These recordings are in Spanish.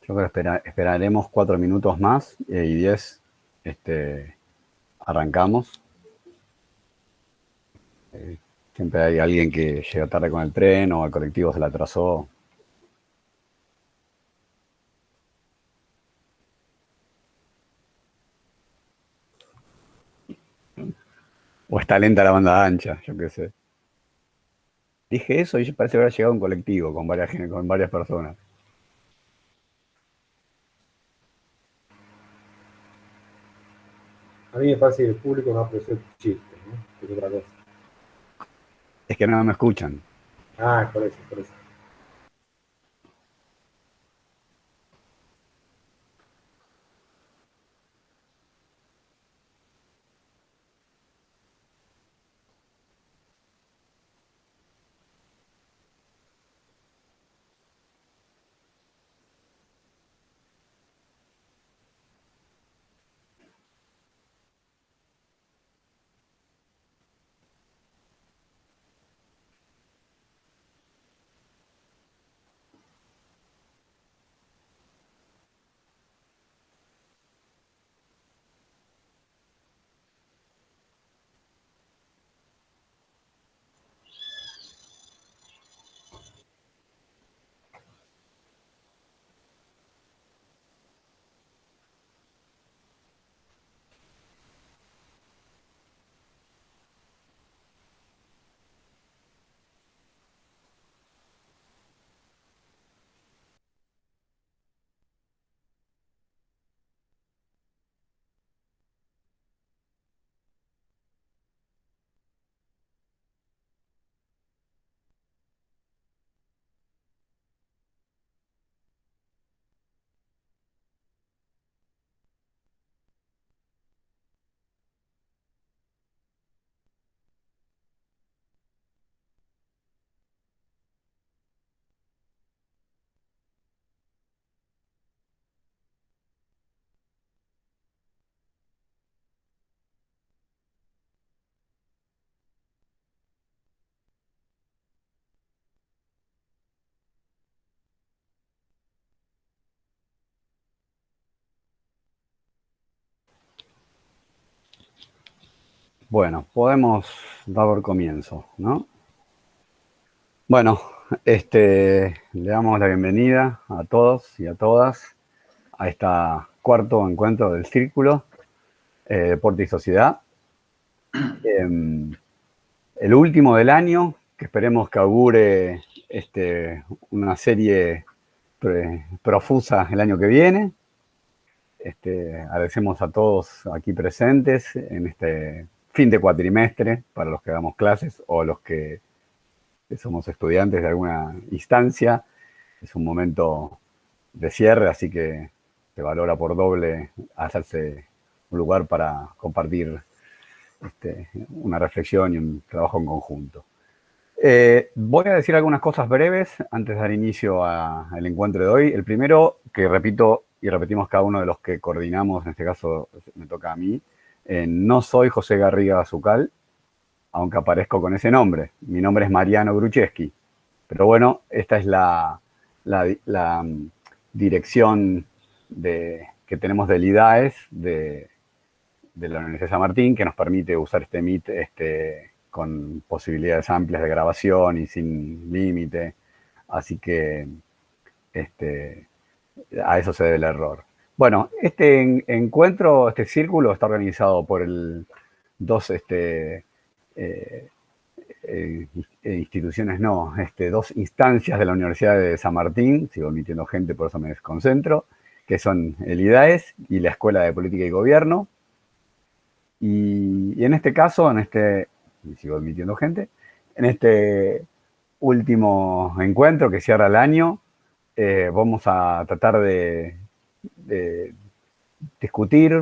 Yo creo que esperaremos 4 minutos más y 10 arrancamos. Eh, Siempre hay alguien que llega tarde con el tren o el colectivo se le atrasó. O está lenta la banda ancha, yo qué sé. Dije eso y parece haber llegado un colectivo con varias personas. A mí me parece que el público no apreció tu chiste, ¿no? Que es otra cosa. Es que no me escuchan. Ah, por eso, por eso. Bueno, podemos dar por comienzo, ¿no? Bueno, le damos la bienvenida a todos y a todas a este cuarto encuentro del Círculo Deporte y Sociedad. Eh, el último del año, que esperemos que augure una serie profusa el año que viene. Agradecemos a todos aquí presentes en este fin de cuatrimestre para los que damos clases o los que somos estudiantes de alguna instancia. Es un momento de cierre, así que se valora por doble hacerse un lugar para compartir una reflexión y un trabajo en conjunto. Voy a decir algunas cosas breves antes de dar inicio al encuentro de hoy. El primero, que repito y repetimos cada uno de los que coordinamos, en este caso me toca a mí, no soy José Garriga Azucal, aunque aparezco con ese nombre. Mi nombre es Mariano Grucheski. Pero bueno, esta es la dirección que tenemos del IDAES, de la Universidad de San Martín, que nos permite usar este Meet con posibilidades amplias de grabación y sin límite. Así que a eso se debe el error. Bueno, este encuentro, este círculo está organizado por dos eh, instituciones, no, dos instancias de la Universidad de San Martín, sigo omitiendo gente, por eso me desconcentro, que son el IDAES y la Escuela de Política y Gobierno. Y en este caso, y sigo admitiendo gente, en este último encuentro que cierra el año, vamos a tratar de discutir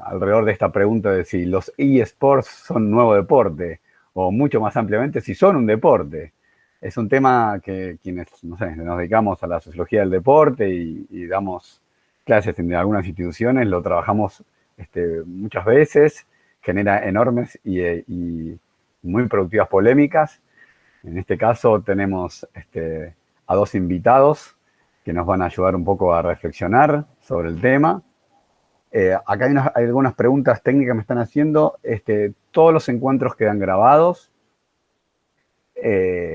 alrededor de esta pregunta de si los eSports son nuevo deporte, o mucho más ampliamente, si son un deporte. Es un tema que quienes, no sé, nos dedicamos a la sociología del deporte y damos clases en algunas instituciones, lo trabajamos muchas veces, genera enormes y muy productivas polémicas. En este caso tenemos a dos invitados que nos van a ayudar un poco a reflexionar sobre el tema. Acá hay algunas preguntas técnicas que me están haciendo. Todos los encuentros quedan grabados.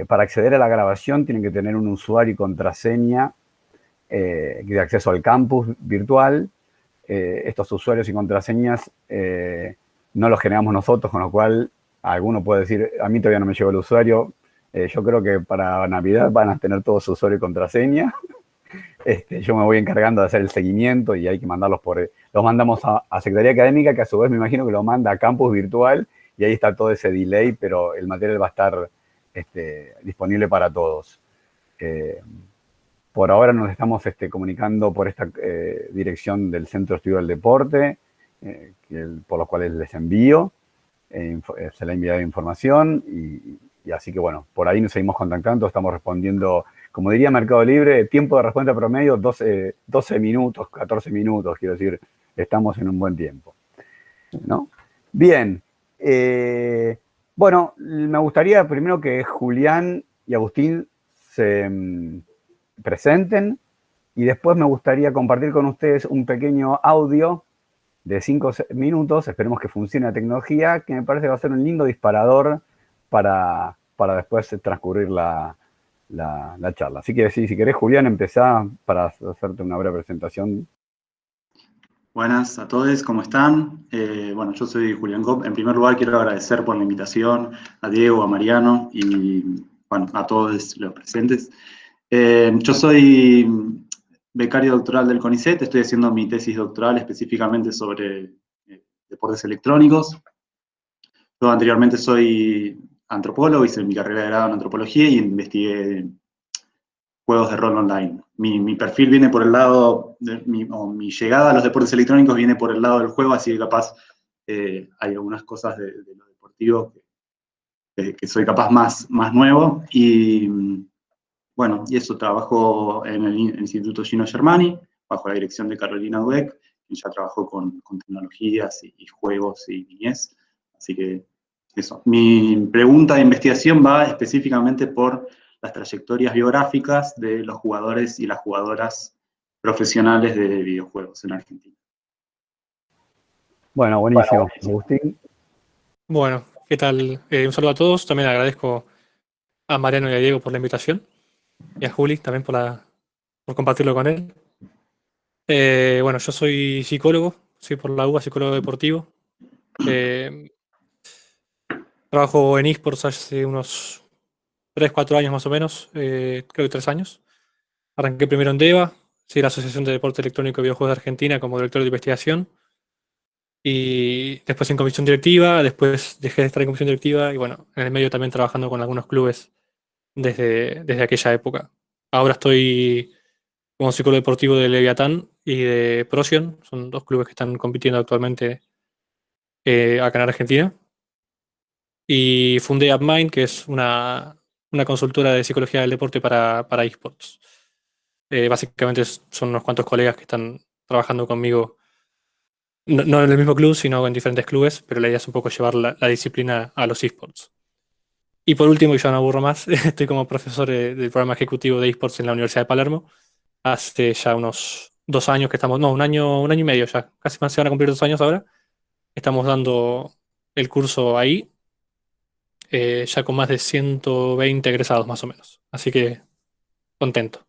Para acceder a la grabación tienen que tener un usuario y contraseña de acceso al campus virtual. Estos usuarios y contraseñas no los generamos nosotros, con lo cual alguno puede decir, a mí todavía no me llegó el usuario. Yo creo que para Navidad van a tener todos su usuario y contraseña. Yo me voy encargando de hacer el seguimiento y hay que mandarlos los mandamos a Secretaría Académica, que a su vez me imagino que lo manda a campus virtual, y ahí está todo ese delay, pero el material va a estar disponible para todos. Por ahora nos estamos comunicando por esta dirección del Centro de Estudio del Deporte, por los cuales les envío, se le ha enviado información, y así que bueno, por ahí nos seguimos contactando, estamos respondiendo, como diría Mercado Libre, tiempo de respuesta promedio 12 minutos, 14 minutos, quiero decir, estamos en un buen tiempo, ¿no? Bien, bueno, me gustaría primero que Julián y Agustín se presenten, y después me gustaría compartir con ustedes un pequeño audio de 5 minutos, esperemos que funcione la tecnología, que me parece que va a ser un lindo disparador para después transcurrir la charla. Así que sí, si querés, Julián, empezá para hacerte una breve presentación. Buenas a todos, ¿cómo están? Bueno, yo soy Julián Gop. En primer lugar, quiero agradecer por la invitación a Diego, a Mariano y bueno, a todos los presentes. Yo soy becario doctoral del CONICET, estoy haciendo mi tesis doctoral específicamente sobre deportes electrónicos. Yo anteriormente soy antropólogo, hice mi carrera de grado en antropología y investigué juegos de rol online. Mi perfil viene por el lado, mi llegada a los deportes electrónicos viene por el lado del juego, así que capaz hay algunas cosas de lo deportivo que soy capaz más nuevo. Y bueno, y eso, trabajo en el Instituto Gino Germani, bajo la dirección de Carolina Dweck, que ya trabajó con tecnologías y juegos y niñez. Así que eso. Mi pregunta de investigación va específicamente por las trayectorias biográficas de los jugadores y las jugadoras profesionales de videojuegos en Argentina. Bueno, buenísimo. Agustín. Bueno, ¿qué tal? Un saludo a todos. También agradezco a Mariano y a Diego por la invitación. Y a Juli también por compartirlo con él. Bueno, yo soy psicólogo, soy por la UBA, psicólogo deportivo. Trabajo en eSports hace unos 3, 4 años más o menos, creo que 3 años. Arranqué primero en DEVA, sí, la Asociación de Deporte Electrónico y Videojuegos de Argentina, como director de investigación. Y después en comisión directiva, después dejé de estar en comisión directiva y bueno, en el medio también trabajando con algunos clubes desde aquella época. Ahora estoy como psicólogo deportivo de Leviatán y de Procyon, son 2 clubes que están compitiendo actualmente acá en Argentina. Y fundé AppMind, que es una consultora de psicología del deporte para esports. Básicamente son unos cuantos colegas que están trabajando conmigo, no en el mismo club, sino en diferentes clubes, pero la idea es un poco llevar la disciplina a los esports. Y por último, y ya no aburro más, estoy como profesor del programa ejecutivo de esports en la Universidad de Palermo. Hace ya unos 2 años que estamos, no, un año y medio ya, casi más se van a cumplir 2 años ahora. Estamos dando el curso ahí, ya con más de 120 egresados más o menos. Así que contento.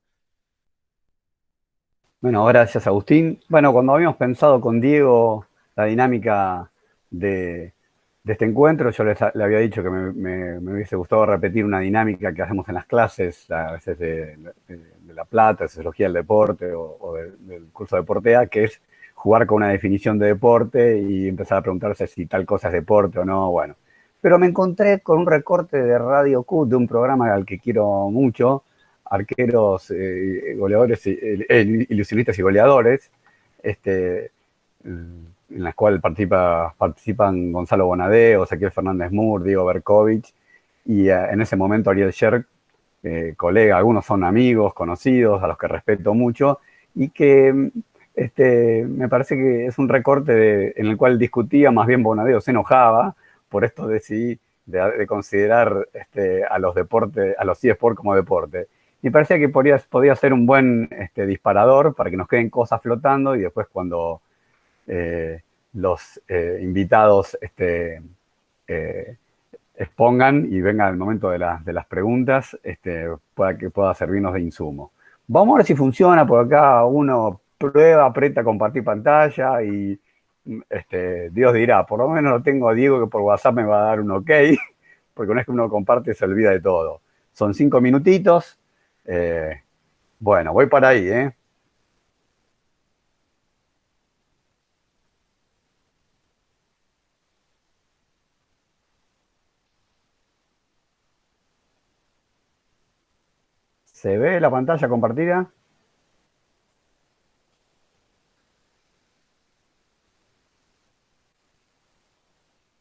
Bueno, gracias, Agustín. Bueno, cuando habíamos pensado con Diego la dinámica de este encuentro, yo le había dicho que me hubiese gustado repetir una dinámica que hacemos en las clases, a veces de La Plata, de Sociología del Deporte o del curso de Deportea, que es jugar con una definición de deporte y empezar a preguntarse si tal cosa es deporte o no, bueno. Pero me encontré con un recorte de Radio Q, de un programa al que quiero mucho, Arqueros, goleadores, ilusionistas y goleadores, en la cual participan Gonzalo Bonadeo, Ezequiel Fernández Mur, Diego Berkovich, y en ese momento Ariel Sherk, colega, algunos son amigos, conocidos, a los que respeto mucho, y que me parece que es un recorte en el cual discutía, más bien Bonadeo se enojaba por esto de considerar a los deportes, a los eSports como deporte. me parecía que podía ser un buen disparador para que nos queden cosas flotando y después cuando los invitados expongan y venga el momento de las preguntas, pueda servirnos de insumo. Vamos a ver si funciona, porque acá uno prueba, aprieta compartir pantalla y Dios dirá, por lo menos lo tengo a Diego que por WhatsApp me va a dar un ok, porque una vez que uno comparte se olvida de todo. Son 5 minutitos. Bueno, voy para ahí, ¿eh? ¿Se ve la pantalla compartida?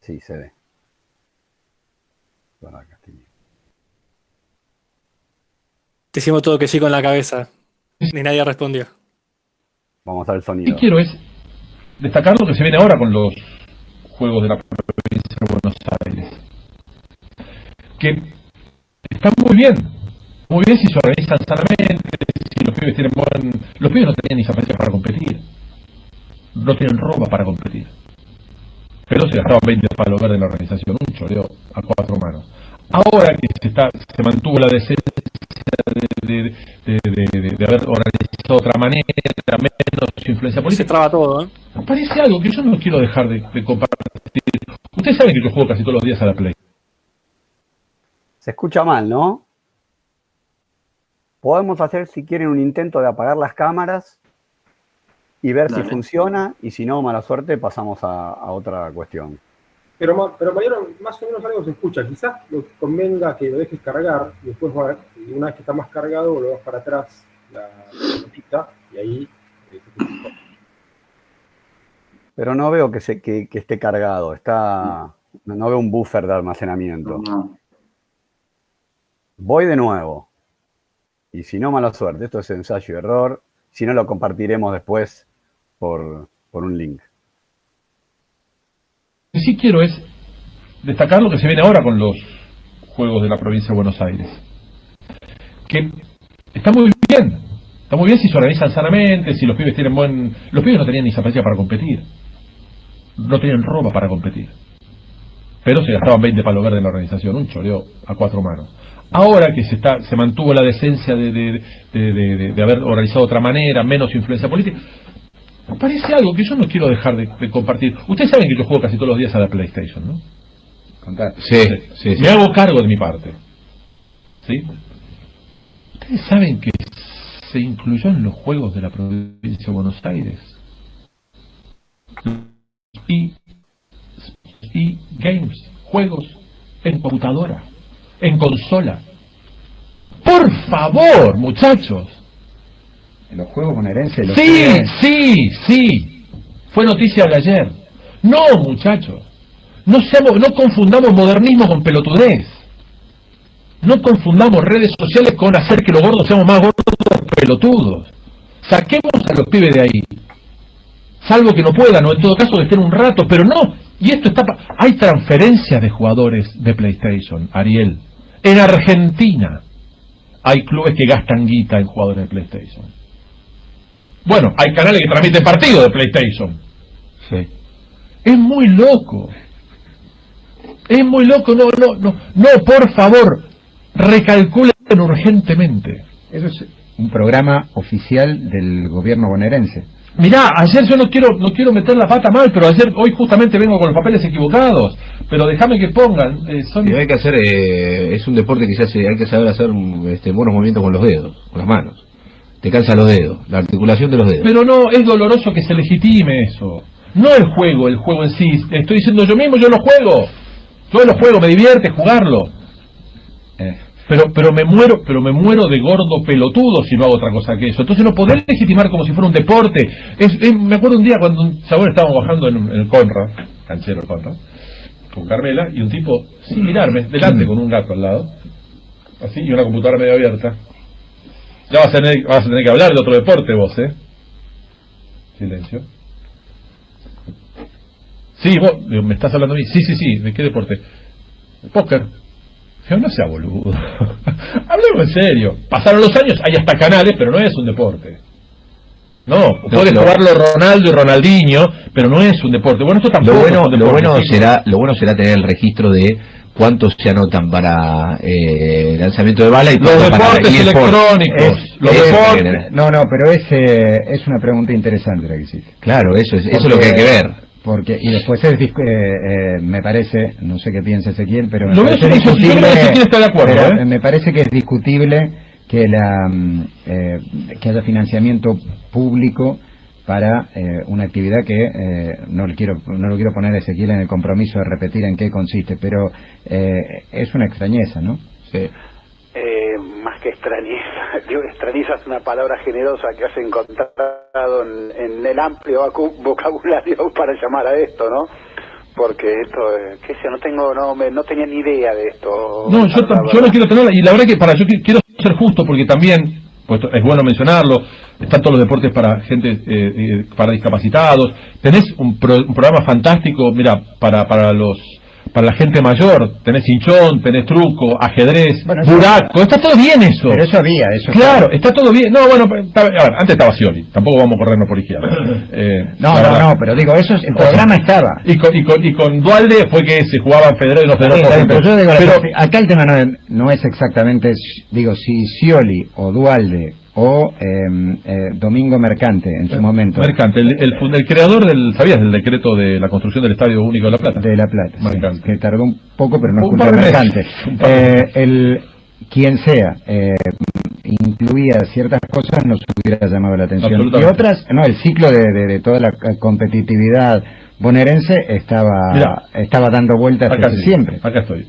Sí, se ve. Bueno, acá estoy. Te hicimos todo que sí con la cabeza. Ni nadie respondió. Vamos al Lo sonido. que quiero es destacar lo que se viene ahora con los Juegos de la Provincia de Buenos Aires. Que están muy bien si se organizan sanamente, si los pibes tienen Los pibes no tenían ni zapatillas para competir, no tienen ropa para competir, pero se gastaban 20 palos verdes en la organización, un choreo a 4 manos. Ahora que se mantuvo la decencia de haber organizado de otra manera, menos influencia Se política, traba todo, ¿eh? parece algo que yo no quiero dejar de compartir. Ustedes saben que yo juego casi todos los días a la Play. Se escucha mal, ¿no? Podemos hacer, si quieren, un intento de apagar las cámaras y ver si funciona, y si no, mala suerte, pasamos a otra cuestión. Pero Mariano, más o menos algo se escucha. Quizás lo que convenga que lo dejes cargar y después, y una vez que está más cargado, lo das para atrás la notita y ahí se escucha mejor. Pero no veo que esté cargado. No veo un buffer de almacenamiento. No. Voy de nuevo. Y si no, mala suerte. Esto es ensayo y error. Si no, lo compartiremos después por un link. Lo que sí quiero es destacar lo que se viene ahora con los Juegos de la Provincia de Buenos Aires. Que está muy bien si se organizan sanamente, si los pibes tienen Los pibes no tenían ni zapatillas para competir, no tenían ropa para competir, pero se gastaban 20 palos verdes en la organización, un choreo a 4 manos. Ahora que se mantuvo la decencia de haber organizado de otra manera, menos influencia política, parece algo que yo no quiero dejar de compartir. Ustedes saben que yo juego casi todos los días a la PlayStation, ¿no? Sí. Me hago cargo de mi parte. ¿Sí? Ustedes saben que se incluyó en los Juegos de la Provincia de Buenos Aires y games, juegos en computadora, en consola. Por favor, muchachos. En los juegos bonaerenses. Sí. Fue noticia de ayer. No, muchachos. No confundamos modernismo con pelotudez. No confundamos redes sociales con hacer que los gordos seamos más gordos pelotudos. Saquemos a los pibes de ahí. Salvo que no puedan, o en todo caso que estén un rato, pero no. Y esto hay transferencias de jugadores de PlayStation, Ariel. En Argentina hay clubes que gastan guita en jugadores de PlayStation. Bueno, hay canales que transmiten partidos de PlayStation. Sí. Es muy loco. No, por favor, recalculen urgentemente. Eso es un programa oficial del gobierno bonaerense. Mirá, ayer yo no quiero meter la pata mal, pero hoy justamente vengo con los papeles equivocados. Pero déjame que pongan. Sí, hay que hacer, es un deporte que hay que saber hacer buenos movimientos con los dedos, con las manos. Te cansan los dedos, la articulación de los dedos. Pero no, es doloroso que se legitime eso. No el juego en sí. Estoy diciendo yo mismo, yo lo juego, me divierte jugarlo. Pero me muero de gordo pelotudo si no hago otra cosa que eso. Entonces no poder legitimar como si fuera un deporte. Me acuerdo un día cuando un chabón estábamos bajando en el Conrad, canchero el Conrad, con Carmela, y un tipo, sin mirarme, delante con un gato al lado, así, y una computadora medio abierta. Ya vas a tener que hablar de otro deporte vos, Silencio. Sí, vos, me estás hablando a mí. Sí, ¿de qué deporte? Póker. No sea boludo. Hablemos hablemos en serio. Pasaron los años, hay hasta canales, pero no es un deporte. No, puede jugarlo Ronaldo y Ronaldinho, pero no es un deporte. Bueno, esto tampoco es un deporte. Lo bueno será tener el registro de cuántos se anotan para lanzamiento de bala y los deportes electrónicos. Los deportes. No, pero es una pregunta interesante la que hiciste. Claro, eso es lo que hay que ver. Y después me parece, no sé qué piensa Ezequiel, pero yo creo que Ezequiel está de acuerdo, me parece que es discutible que haya financiamiento público para una actividad que no lo quiero poner a Ezequiel en el compromiso de repetir en qué consiste, pero es una extrañeza, ¿no? Sí. Más que extrañeza, digo, extrañeza es una palabra generosa que has encontrado en el amplio vocabulario para llamar a esto, ¿no? Porque esto, qué sé, no tenía ni idea de esto. No, yo no quiero tenerla, y la verdad que yo quiero ser justo, porque también, pues es bueno mencionarlo, están todos los deportes para gente, para discapacitados, tenés un programa fantástico, mira, para la gente mayor, tenés hinchón, tenés truco, ajedrez, buraco, está todo bien eso. Pero eso había, eso. Claro, está todo bien. No, bueno, a ver, antes estaba Scioli, tampoco vamos a corrernos por izquierda. No, pero digo, el programa estaba. Y con Dualde fue que se jugaban Federer y los Federer. Pero acá el tema no es exactamente, digo, si Scioli o Dualde o Domingo Mercante en su momento. Mercante, el creador ¿sabías del decreto de la construcción del Estadio Único de La Plata? De La Plata, Mercante. Sí, que tardó un poco, pero no es culpa de Mercante. Quien sea, incluía ciertas cosas, nos hubiera llamado la atención. Y otras, el ciclo de toda la competitividad bonaerense estaba dando vueltas siempre. Acá estoy.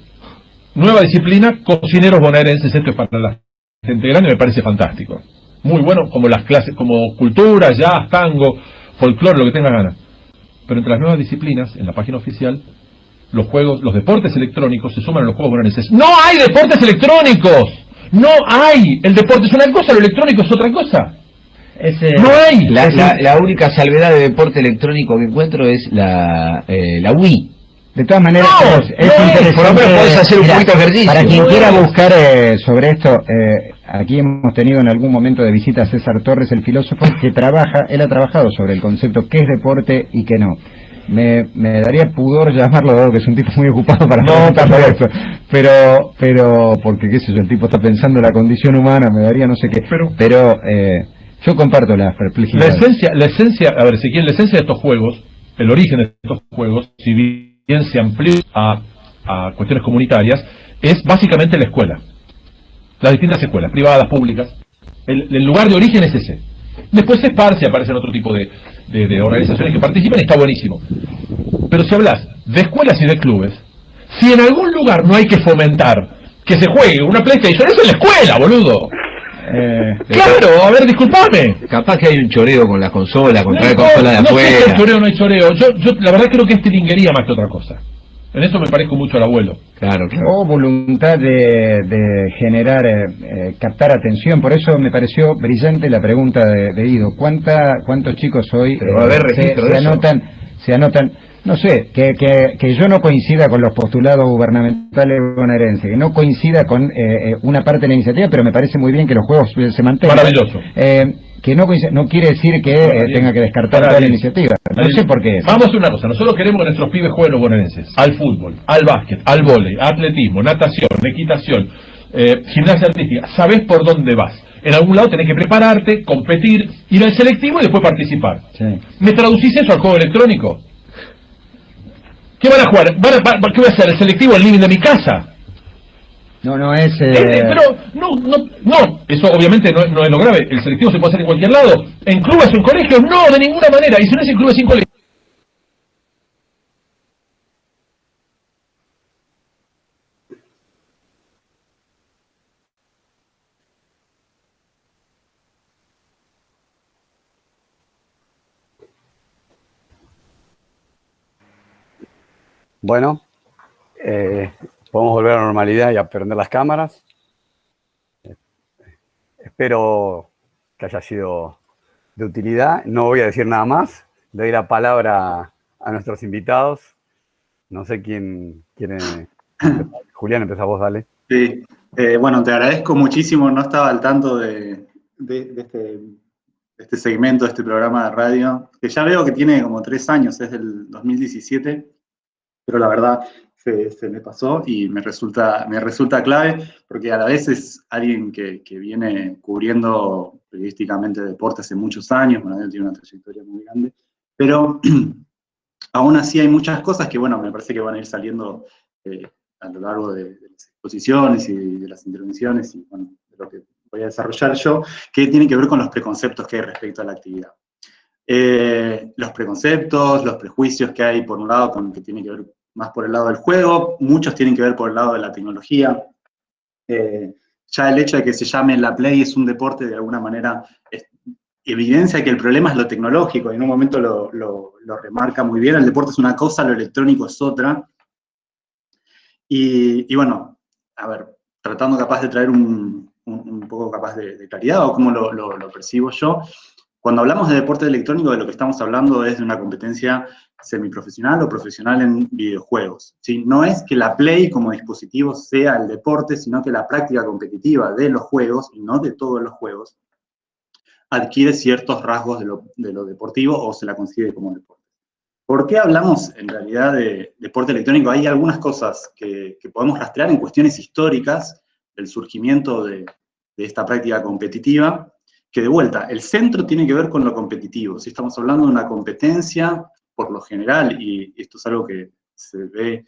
Nueva disciplina, cocineros bonaerenses, esto es para la gente grande, me parece fantástico. Muy bueno, como las clases, como cultura, jazz, tango, folclore, lo que tenga ganas. Pero entre las nuevas disciplinas, en la página oficial, los deportes electrónicos se suman a los juegos bonaerenses. ¡No hay deportes electrónicos! ¡No hay! El deporte es una cosa, lo electrónico es otra cosa. ¡No hay! La única salvedad de deporte electrónico que encuentro es la Wii. De todas maneras, es interesante. Por lo menos podés hacer un poquito de ejercicio. Para quien quiera buscar sobre esto, aquí hemos tenido en algún momento de visita a César Torres, el filósofo, que él ha trabajado sobre el concepto qué es deporte y qué no. Me daría pudor llamarlo, dado que es un tipo muy ocupado para preguntarle eso. Pero, porque qué sé yo, el tipo está pensando en la condición humana, me daría no sé qué. Pero yo comparto la perplejidad. La esencia, a ver, Ezequiel, la esencia de estos juegos, el origen de estos juegos, si bien se amplió a cuestiones comunitarias, es básicamente la escuela. Las distintas escuelas, privadas, públicas. El lugar de origen es ese. Después se esparce, aparecen otro tipo de organizaciones que participan y está buenísimo. Pero si hablas de escuelas y de clubes, si en algún lugar no hay que fomentar que se juegue una PlayStation, eso es la escuela, boludo. Claro, a ver, disculpame. Capaz que hay un choreo con la consola, con traer consola de afuera. No sé si hay choreo o no hay choreo. Yo la verdad creo que es tilinguería más que otra cosa. En eso me parezco mucho al abuelo. Claro. O voluntad de generar, captar atención. Por eso me pareció brillante la pregunta de Ido. ¿Cuántos chicos hoy se anotan? No sé, que yo no coincida con los postulados gubernamentales bonaerenses, que no coincida con una parte de la iniciativa, pero me parece muy bien que los juegos se mantengan. Maravilloso. Que no quiere decir que tenga que descartar toda la iniciativa. No sé por qué. Vamos a hacer una cosa. Nosotros queremos que nuestros pibes jueguen los bonaerenses. Al fútbol, al básquet, al vóley, atletismo, natación, equitación, gimnasia artística. Sabés por dónde vas. En algún lado tenés que prepararte, competir, ir al selectivo y después participar. Sí. ¿Me traducís eso al juego electrónico? ¿Qué van a jugar? ¿Qué voy a hacer? ¿El selectivo el living de mi casa? No es... Pero, no, eso obviamente no es lo grave. El selectivo se puede hacer en cualquier lado. ¿En clubes o en colegios? No, de ninguna manera. Y si no es en clubes y en colegios. Bueno, podemos volver a la normalidad y a prender las cámaras. Espero que haya sido de utilidad. No voy a decir nada más. Le doy la palabra a nuestros invitados. No sé quién quiere. Julián, empezá vos, dale. Sí, Bueno, te agradezco muchísimo, no estaba al tanto de este segmento, de este programa de radio, que ya veo que tiene como 3 años, es del 2017, pero la verdad se me pasó y me resulta clave, porque a la vez es alguien que viene cubriendo periodísticamente deporte hace muchos años, bueno, tiene una trayectoria muy grande, pero aún así hay muchas cosas que, bueno, me parece que van a ir saliendo a lo largo de las exposiciones y de las intervenciones y, bueno, de lo que voy a desarrollar yo, que tienen que ver con los preconceptos que hay respecto a la actividad. Los preconceptos, los prejuicios que hay, por un lado, que tiene que ver más por el lado del juego, muchos tienen que ver por el lado de la tecnología. Ya el hecho de que se llame la Play es un deporte, de alguna manera, evidencia que el problema es lo tecnológico, y en un momento lo remarca muy bien, el deporte es una cosa, lo electrónico es otra. Y bueno, a ver, tratando capaz de traer un poco capaz de claridad, o cómo lo percibo yo, cuando hablamos de deporte electrónico, de lo que estamos hablando es de una competencia semiprofesional o profesional en videojuegos, ¿sí? No es que la Play como dispositivo sea el deporte, sino que la práctica competitiva de los juegos, y no de todos los juegos, adquiere ciertos rasgos de lo deportivo o se la considera como deporte. ¿Por qué hablamos en realidad de deporte electrónico? Hay algunas cosas que podemos rastrear en cuestiones históricas del surgimiento de esta práctica competitiva, que de vuelta, el centro tiene que ver con lo competitivo. Si estamos hablando de una competencia, por lo general, y esto es algo que se ve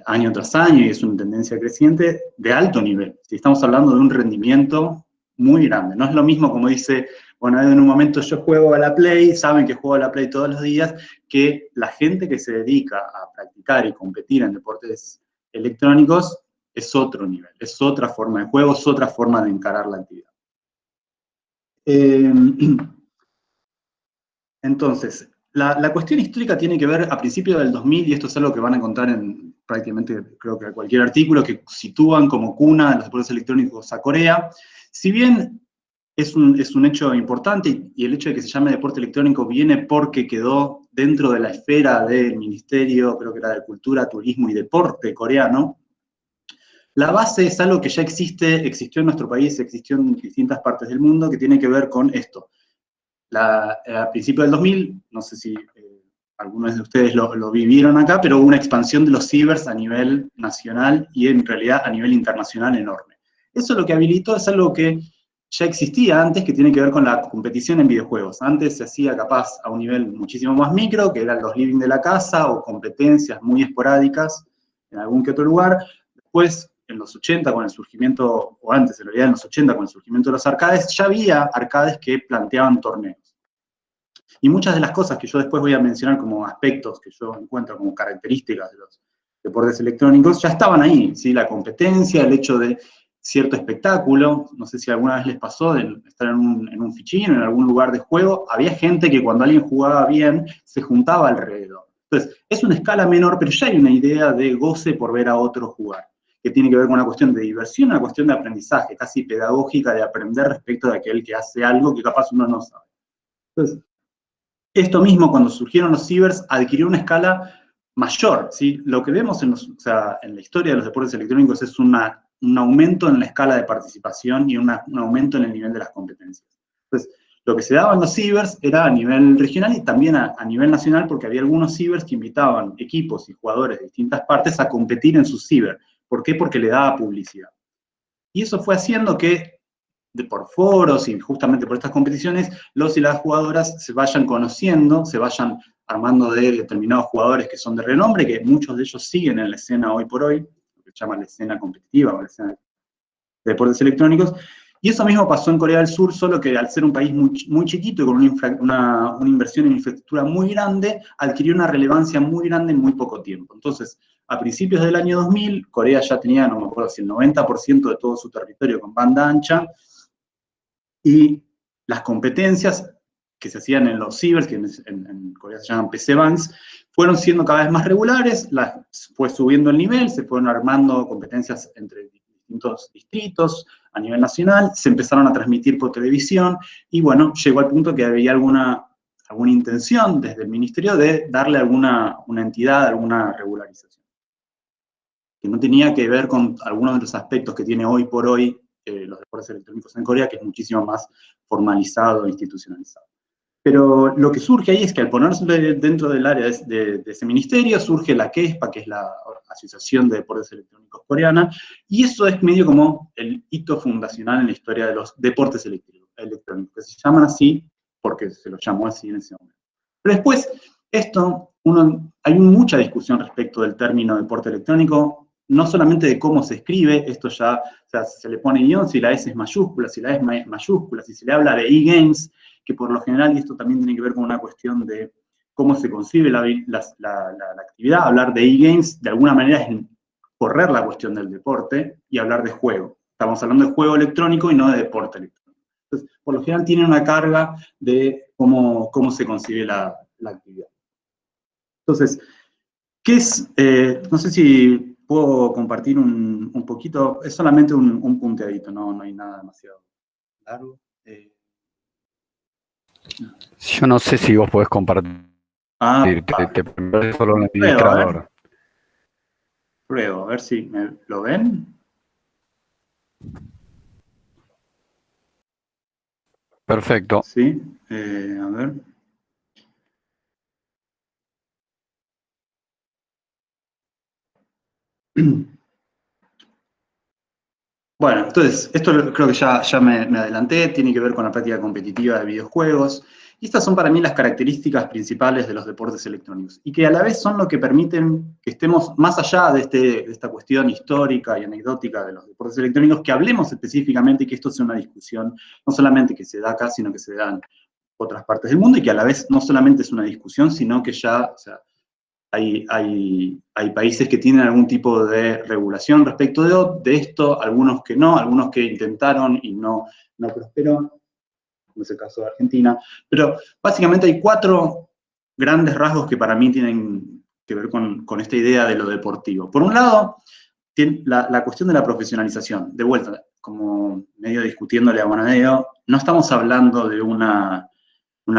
año tras año y es una tendencia creciente, de alto nivel. Si estamos hablando de un rendimiento muy grande. No es lo mismo como dice, bueno, en un momento yo juego a la Play, saben que juego a la Play todos los días, que la gente que se dedica a practicar y competir en deportes electrónicos es otro nivel, es otra forma de juego, es otra forma de encarar la actividad. Entonces, la cuestión histórica tiene que ver a principios del 2000, y esto es algo que van a encontrar en prácticamente, creo que cualquier artículo, que sitúan como cuna de los deportes electrónicos a Corea. Si bien es un hecho importante, y el hecho de que se llame deporte electrónico viene porque quedó dentro de la esfera del Ministerio, creo que era de Cultura, Turismo y Deporte coreano, la base es algo que ya existió en nuestro país, existió en distintas partes del mundo, que tiene que ver con esto. A principios del 2000, no sé si algunos de ustedes lo vivieron acá, pero hubo una expansión de los cibers a nivel nacional y en realidad a nivel internacional enorme. Eso lo que habilitó es algo que ya existía antes, que tiene que ver con la competición en videojuegos. Antes se hacía capaz a un nivel muchísimo más micro, que eran los living de la casa o competencias muy esporádicas en algún que otro lugar. Después, en los 80, con el surgimiento, o antes en realidad en los 80, con el surgimiento de los arcades, ya había arcades que planteaban torneos. Y muchas de las cosas que yo después voy a mencionar como aspectos que yo encuentro como características de los deportes electrónicos, ya estaban ahí, ¿sí? La competencia, el hecho de cierto espectáculo, no sé si alguna vez les pasó de estar en un fichín, en algún lugar de juego, había gente que cuando alguien jugaba bien, se juntaba alrededor. Entonces, es una escala menor, pero ya hay una idea de goce por ver a otro jugar, que tiene que ver con una cuestión de diversión, una cuestión de aprendizaje, casi pedagógica, de aprender respecto de aquel que hace algo que capaz uno no sabe. Entonces, esto mismo, cuando surgieron los cibers, adquirió una escala mayor, ¿sí? Lo que vemos en la historia de los deportes electrónicos es un aumento en la escala de participación y un aumento en el nivel de las competencias. Entonces, lo que se daba en los cibers era a nivel regional y también a nivel nacional, porque había algunos cibers que invitaban equipos y jugadores de distintas partes a competir en sus ciber. ¿Por qué? Porque le daba publicidad. Y eso fue haciendo que por foros y justamente por estas competiciones, los y las jugadoras se vayan conociendo, se vayan armando de determinados jugadores que son de renombre, que muchos de ellos siguen en la escena hoy por hoy, lo que se llama la escena competitiva o la escena de deportes electrónicos, y eso mismo pasó en Corea del Sur, solo que al ser un país muy chiquito y con una inversión en infraestructura muy grande, adquirió una relevancia muy grande en muy poco tiempo. Entonces, a principios del año 2000, Corea ya tenía, no me acuerdo si el 90% de todo su territorio con banda ancha, y las competencias que se hacían en los cibers, que en Corea se llaman PC Banks, fueron siendo cada vez más regulares, fue subiendo el nivel, se fueron armando competencias entre distintos distritos a nivel nacional, se empezaron a transmitir por televisión, y bueno, llegó al punto que había alguna intención desde el ministerio de darle una entidad, alguna regularización. que no tenía que ver con algunos de los aspectos que tiene hoy por hoy los deportes electrónicos en Corea, que es muchísimo más formalizado e institucionalizado. Pero lo que surge ahí es que al ponerse dentro del área de ese ministerio, surge la KESPA, que es la Asociación de Deportes Electrónicos Coreana, y eso es medio como el hito fundacional en la historia de los deportes electrónicos, que se llaman así porque se los llamó así en ese momento. Pero después, hay mucha discusión respecto del término deporte electrónico, no solamente de cómo se escribe, esto ya, o sea, se le pone guión, si la S es mayúscula, si la E es mayúscula, si se le habla de e-games, que por lo general, y esto también tiene que ver con una cuestión de cómo se concibe la actividad, hablar de e-games de alguna manera es correr la cuestión del deporte y hablar de juego. Estamos hablando de juego electrónico y no de deporte electrónico. Entonces, por lo general tiene una carga de cómo se concibe la actividad. Entonces, ¿qué es? No sé si puedo compartir un poquito, es solamente un punteadito, no hay nada demasiado largo. Yo no sé si vos podés compartir, te permite solo un administrador. Pruebo, a ver si lo ven. Perfecto. Sí, a ver. Bueno, entonces, esto creo que ya me adelanté, tiene que ver con la práctica competitiva de videojuegos, y estas son para mí las características principales de los deportes electrónicos, y que a la vez son lo que permiten que estemos más allá de esta cuestión histórica y anecdótica de los deportes electrónicos, que hablemos específicamente y que esto sea una discusión, no solamente que se da acá, sino que se da en otras partes del mundo, y que a la vez no solamente es una discusión, sino que ya, o sea, hay países que tienen algún tipo de regulación respecto de esto, algunos que no, algunos que intentaron y no prosperó, como es el caso de Argentina. Pero básicamente hay 4 grandes rasgos que para mí tienen que ver con esta idea de lo deportivo. Por un lado, la cuestión de la profesionalización. De vuelta, como medio discutiéndole a Bonadeo, no estamos hablando de una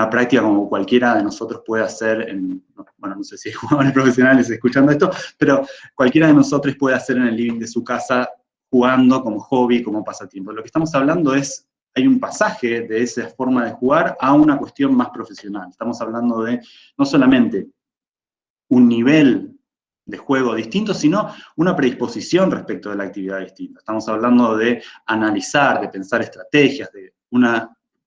práctica como cualquiera de nosotros puede hacer, bueno, no sé si hay jugadores profesionales escuchando esto, pero cualquiera de nosotros puede hacer en el living de su casa, jugando como hobby, como pasatiempo. Lo que estamos hablando es, hay un pasaje de esa forma de jugar a una cuestión más profesional. Estamos hablando de no solamente un nivel de juego distinto, sino una predisposición respecto de la actividad distinta. Estamos hablando de analizar, de pensar estrategias, de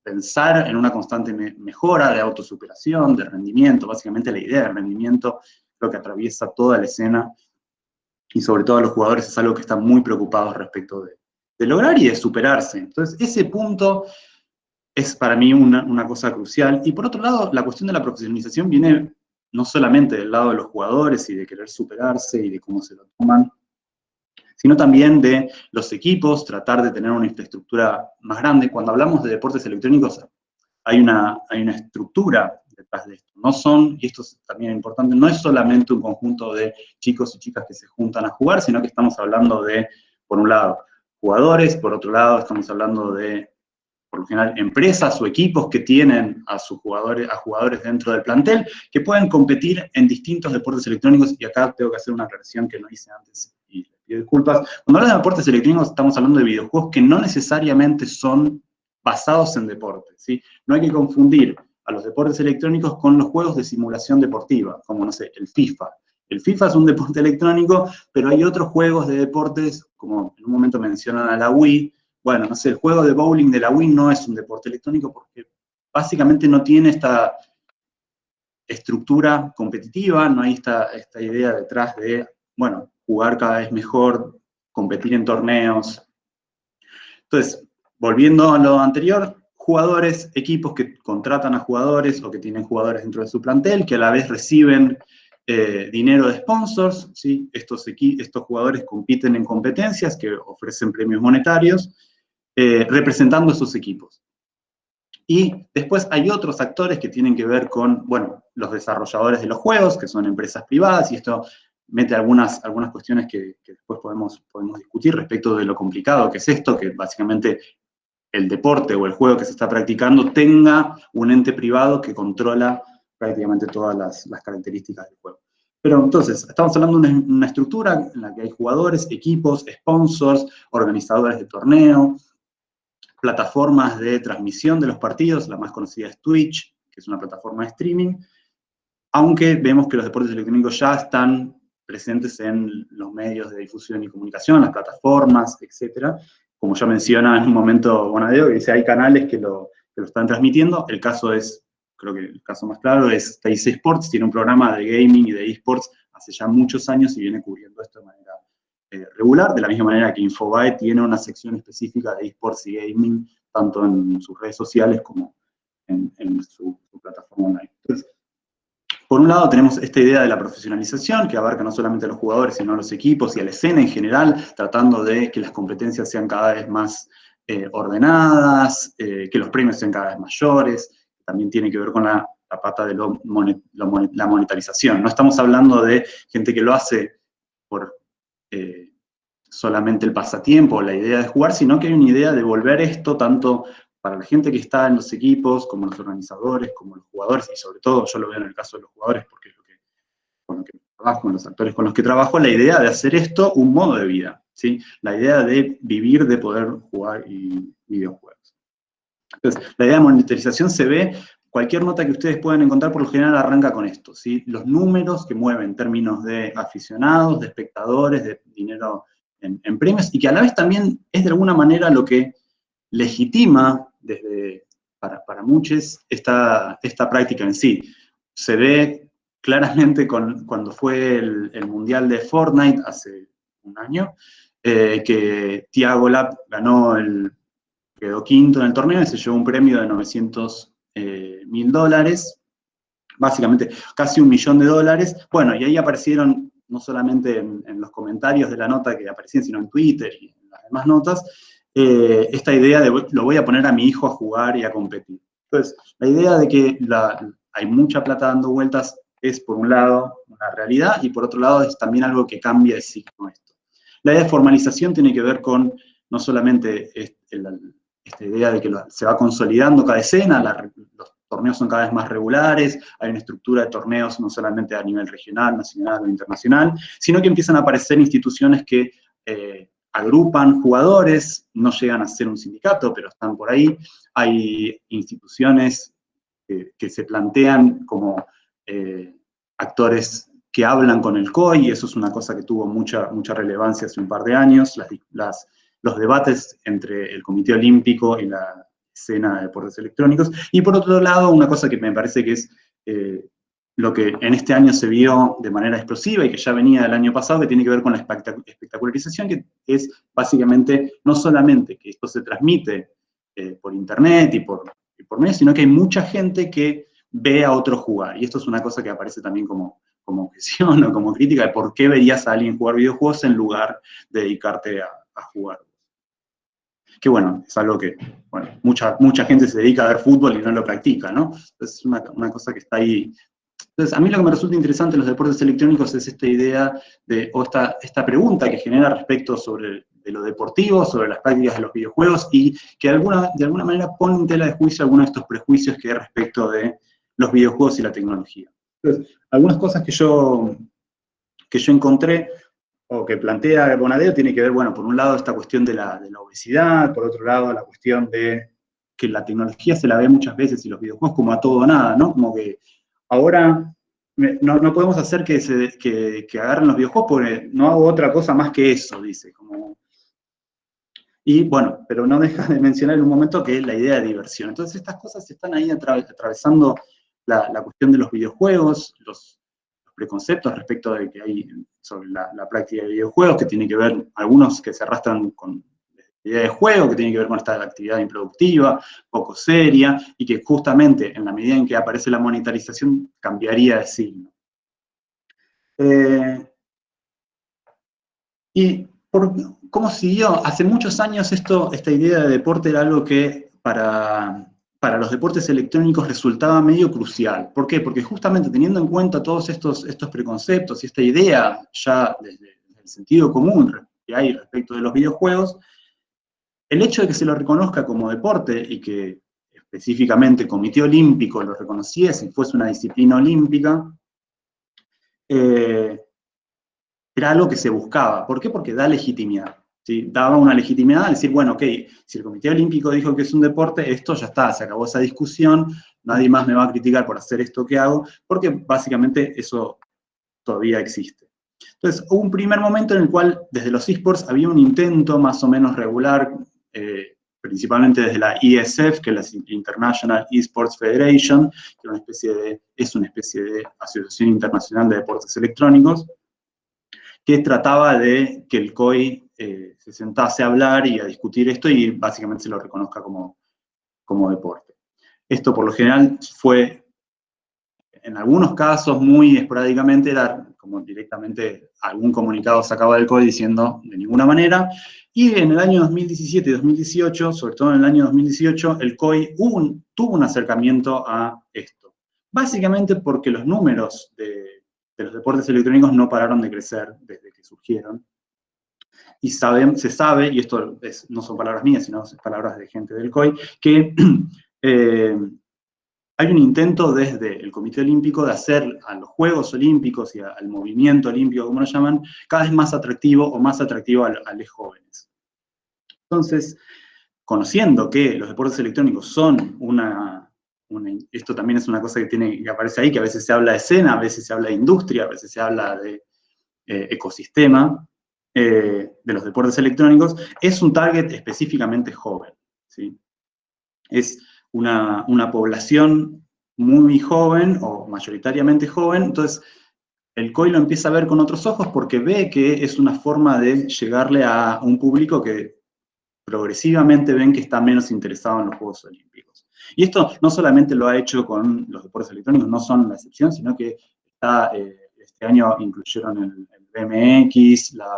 pensar en una constante mejora de autosuperación, de rendimiento. Básicamente la idea de rendimiento creo que atraviesa toda la escena y sobre todo a los jugadores es algo que están muy preocupados respecto de lograr y de superarse. Entonces ese punto es para mí una cosa crucial. Y por otro lado, la cuestión de la profesionalización viene no solamente del lado de los jugadores y de querer superarse y de cómo se lo toman, sino también de los equipos, tratar de tener una infraestructura más grande. Cuando hablamos de deportes electrónicos, hay una estructura detrás de esto. No son, y esto es también importante, no es solamente un conjunto de chicos y chicas que se juntan a jugar, sino que estamos hablando de, por un lado, jugadores, por otro lado, estamos hablando de, por lo general, empresas o equipos que tienen a jugadores dentro del plantel, que pueden competir en distintos deportes electrónicos, y acá tengo que hacer una aclaración que no hice antes, y les pido disculpas. Cuando hablamos de deportes electrónicos, estamos hablando de videojuegos que no necesariamente son basados en deportes, ¿sí? No hay que confundir a los deportes electrónicos con los juegos de simulación deportiva, como, no sé, el FIFA. El FIFA es un deporte electrónico, pero hay otros juegos de deportes, como en un momento mencionan a la Wii. Bueno, no sé, el juego de bowling de la Wii no es un deporte electrónico porque básicamente no tiene esta estructura competitiva, no hay esta idea detrás de, bueno, jugar cada vez mejor, competir en torneos. Entonces, volviendo a lo anterior, jugadores, equipos que contratan a jugadores o que tienen jugadores dentro de su plantel, que a la vez reciben dinero de sponsors, ¿sí? Estos jugadores compiten en competencias que ofrecen premios monetarios, representando a sus equipos. Y después hay otros actores que tienen que ver con, bueno, los desarrolladores de los juegos, que son empresas privadas, y esto mete algunas cuestiones que después podemos discutir respecto de lo complicado que es esto, que básicamente el deporte o el juego que se está practicando tenga un ente privado que controla prácticamente todas las características del juego. Pero entonces, estamos hablando de una estructura en la que hay jugadores, equipos, sponsors, organizadores de torneo, plataformas de transmisión de los partidos, la más conocida es Twitch, que es una plataforma de streaming, aunque vemos que los deportes electrónicos ya están presentes en los medios de difusión y comunicación, las plataformas, etc. Como ya menciona en un momento Bonadeo, que dice, hay canales que lo están transmitiendo. El caso es, creo que el caso más claro es Teis Sports, tiene un programa de gaming y de esports hace ya muchos años y viene cubriendo esto de manera regular, de la misma manera que Infobae tiene una sección específica de esports y gaming, tanto en sus redes sociales como en su plataforma online. Entonces, por un lado tenemos esta idea de la profesionalización, que abarca no solamente a los jugadores, sino a los equipos y a la escena en general, tratando de que las competencias sean cada vez más ordenadas, que los premios sean cada vez mayores. También tiene que ver con la pata de la monetarización. No estamos hablando de gente que lo hace por solamente el pasatiempo, la idea de jugar, sino que hay una idea de volver esto tanto para la gente que está en los equipos, como los organizadores, como los jugadores, y sobre todo, yo lo veo en el caso de los jugadores, porque es con lo que trabajo, con los actores con los que trabajo, la idea de hacer esto un modo de vida, ¿sí? La idea de vivir, de poder jugar videojuegos. Entonces, la idea de monetarización se ve, cualquier nota que ustedes puedan encontrar por lo general arranca con esto, ¿sí? Los números que mueven en términos de aficionados, de espectadores, de dinero en premios, y que a la vez también es de alguna manera lo que legitima para muchos esta práctica en sí. Se ve claramente cuando fue el Mundial de Fortnite hace un año, que Thiago Lapp quedó quinto en el torneo y se llevó un premio de $900.000, básicamente casi $1 millón. Bueno, y ahí aparecieron, no solamente en los comentarios de la nota que aparecían, sino en Twitter y en las demás notas, esta idea de lo voy a poner a mi hijo a jugar y a competir. Entonces, la idea de que hay mucha plata dando vueltas es, por un lado, una realidad, y por otro lado, es también algo que cambia de ciclo esto. La idea de formalización tiene que ver con no solamente esta idea de que se va consolidando cada escena, los torneos son cada vez más regulares, hay una estructura de torneos no solamente a nivel regional, nacional o internacional, sino que empiezan a aparecer instituciones que agrupan jugadores, no llegan a ser un sindicato, pero están por ahí. Hay instituciones que se plantean como actores que hablan con el COI, y eso es una cosa que tuvo mucha relevancia hace un par de años, los debates entre el Comité Olímpico y la escena de deportes electrónicos. Y por otro lado, una cosa que me parece que es lo que en este año se vio de manera explosiva y que ya venía del año pasado, que tiene que ver con la espectacularización, que es básicamente no solamente que esto se transmite por internet y por medios, sino que hay mucha gente que ve a otro jugar. Y esto es una cosa que aparece también como objeción o como crítica de por qué verías a alguien jugar videojuegos en lugar de dedicarte a jugar. Que bueno, es algo que, bueno, mucha gente se dedica a ver fútbol y no lo practica, ¿no? Entonces es una cosa que está ahí. Entonces, a mí lo que me resulta interesante en los deportes electrónicos es esta idea o esta pregunta que genera respecto de lo deportivo, sobre las prácticas de los videojuegos, y que de alguna manera pone en tela de juicio algunos de estos prejuicios que hay respecto de los videojuegos y la tecnología. Entonces, algunas cosas que yo encontré, o que plantea Bonadeo, tiene que ver, bueno, por un lado esta cuestión de la obesidad, por otro lado la cuestión de que la tecnología se la ve muchas veces y los videojuegos como a todo o nada, ¿no? Como que ahora no podemos hacer que agarren los videojuegos porque no hago otra cosa más que eso, dice. Y bueno, pero no deja de mencionar en un momento que es la idea de diversión. Entonces estas cosas están ahí atravesando la cuestión de los videojuegos, los preconceptos respecto de que hay sobre la práctica de videojuegos, que tiene que ver, algunos que se arrastran con la idea de juego, que tiene que ver con esta actividad improductiva, poco seria, y que justamente en la medida en que aparece la monetarización cambiaría de signo. ¿Y cómo siguió? Hace muchos años esta idea de deporte era algo que para los deportes electrónicos resultaba medio crucial. ¿Por qué? Porque justamente teniendo en cuenta todos estos preconceptos y esta idea ya desde el sentido común que hay respecto de los videojuegos, el hecho de que se lo reconozca como deporte y que específicamente el Comité Olímpico lo reconociese y fuese una disciplina olímpica, era algo que se buscaba. ¿Por qué? Porque da legitimidad. ¿Sí? Daba una legitimidad a decir, bueno, ok, si el Comité Olímpico dijo que es un deporte, esto ya está, se acabó esa discusión, nadie más me va a criticar por hacer esto que hago, porque básicamente eso todavía existe. Entonces, hubo un primer momento en el cual desde los eSports había un intento más o menos regular, principalmente desde la ISF, que es la International Esports Federation, que es una especie de Asociación Internacional de Deportes Electrónicos, que trataba de que el COI se sentase a hablar y a discutir esto y básicamente se lo reconozca como deporte. Esto por lo general fue, en algunos casos muy esporádicamente, era como directamente algún comunicado sacaba del COI diciendo de ninguna manera, y en el año 2017 y 2018, sobre todo en el año 2018, el COI tuvo un acercamiento a esto. Básicamente porque los números de los deportes electrónicos no pararon de crecer desde que surgieron. Y se sabe, y esto no son palabras mías, sino palabras de gente del COI, que hay un intento desde el Comité Olímpico de hacer a los Juegos Olímpicos y al movimiento olímpico, como lo llaman, cada vez más atractivo o más atractivo a los jóvenes. Entonces, conociendo que los deportes electrónicos son esto también es una cosa que aparece ahí, que a veces se habla de escena, a veces se habla de industria, a veces se habla de ecosistema de los deportes electrónicos, es un target específicamente joven, ¿sí? Es una población muy joven o mayoritariamente joven, entonces el COI lo empieza a ver con otros ojos porque ve que es una forma de llegarle a un público que progresivamente ven que está menos interesado en los Juegos Olímpicos. Y esto no solamente lo ha hecho con los deportes electrónicos, no son la excepción, sino que este año incluyeron el BMX, la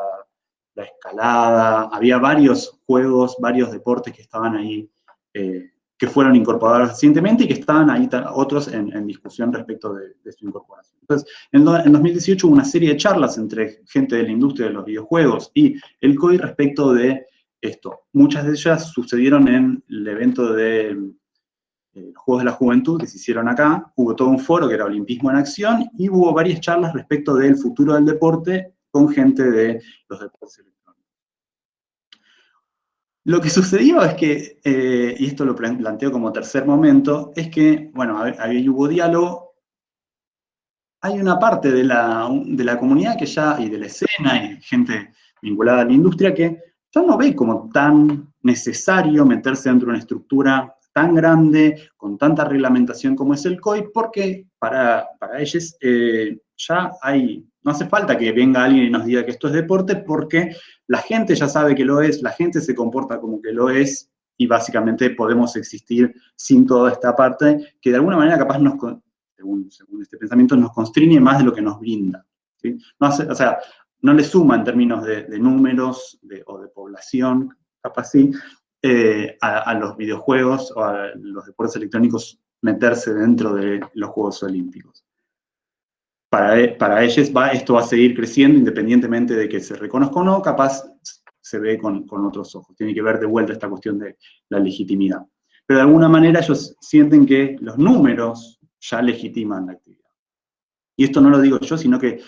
escalada, había varios juegos, varios deportes que estaban ahí, que fueron incorporados recientemente y que estaban ahí otros en discusión respecto de su incorporación. Entonces, en 2018 hubo una serie de charlas entre gente de la industria de los videojuegos y el COI respecto de esto. Muchas de ellas sucedieron en el evento de los Juegos de la Juventud que se hicieron acá. Hubo todo un foro que era Olimpismo en Acción y hubo varias charlas respecto del futuro del deporte con gente de los deportes electrónicos. Lo que sucedió es que, y esto lo planteo como tercer momento, es que, bueno, ahí hubo diálogo. Hay una parte de la comunidad que ya, y de la escena, y gente vinculada a la industria, que ya no ve como tan necesario meterse dentro de una estructura tan grande, con tanta reglamentación como es el COI, porque para ellos ya no hace falta que venga alguien y nos diga que esto es deporte, porque la gente ya sabe que lo es, la gente se comporta como que lo es, y básicamente podemos existir sin toda esta parte, que de alguna manera capaz según este pensamiento, nos constriñe más de lo que nos brinda, ¿sí? No le suma en términos de números o de población, capaz sí, a los videojuegos o a los deportes electrónicos meterse dentro de los Juegos Olímpicos. Para ellos esto va a seguir creciendo independientemente de que se reconozca o no, capaz se ve con otros ojos. Tiene que ver de vuelta esta cuestión de la legitimidad. Pero de alguna manera ellos sienten que los números ya legitiman la actividad. Y esto no lo digo yo, sino que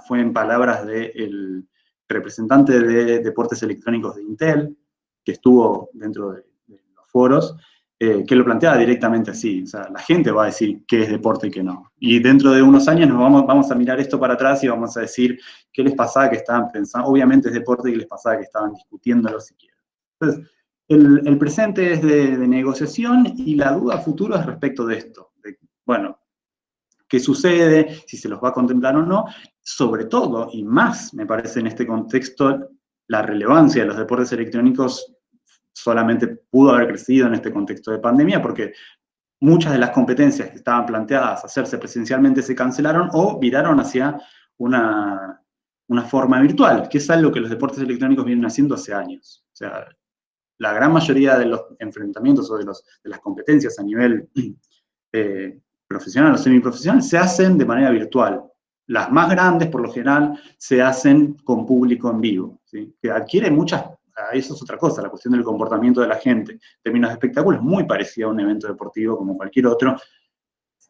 fue en palabras del representante de deportes electrónicos de Intel, que estuvo dentro de los foros, que lo planteaba directamente así. O sea, la gente va a decir qué es deporte y qué no. Y dentro de unos años vamos a mirar esto para atrás y vamos a decir qué les pasaba que estaban pensando. Obviamente es deporte y les pasaba que estaban discutiéndolo siquiera. Entonces, el presente es de negociación y la duda futura es respecto de esto. Bueno, ¿qué sucede? Si se los va a contemplar o no. Sobre todo, y más me parece en este contexto, la relevancia de los deportes electrónicos solamente pudo haber crecido en este contexto de pandemia, porque muchas de las competencias que estaban planteadas a hacerse presencialmente se cancelaron o viraron hacia una forma virtual, que es algo que los deportes electrónicos vienen haciendo hace años. O sea, la gran mayoría de los enfrentamientos o de las competencias a nivel profesional o semiprofesional se hacen de manera virtual. Las más grandes, por lo general, se hacen con público en vivo, ¿sí? Que adquiere eso es otra cosa, la cuestión del comportamiento de la gente. En términos de espectáculo es muy parecida a un evento deportivo como cualquier otro.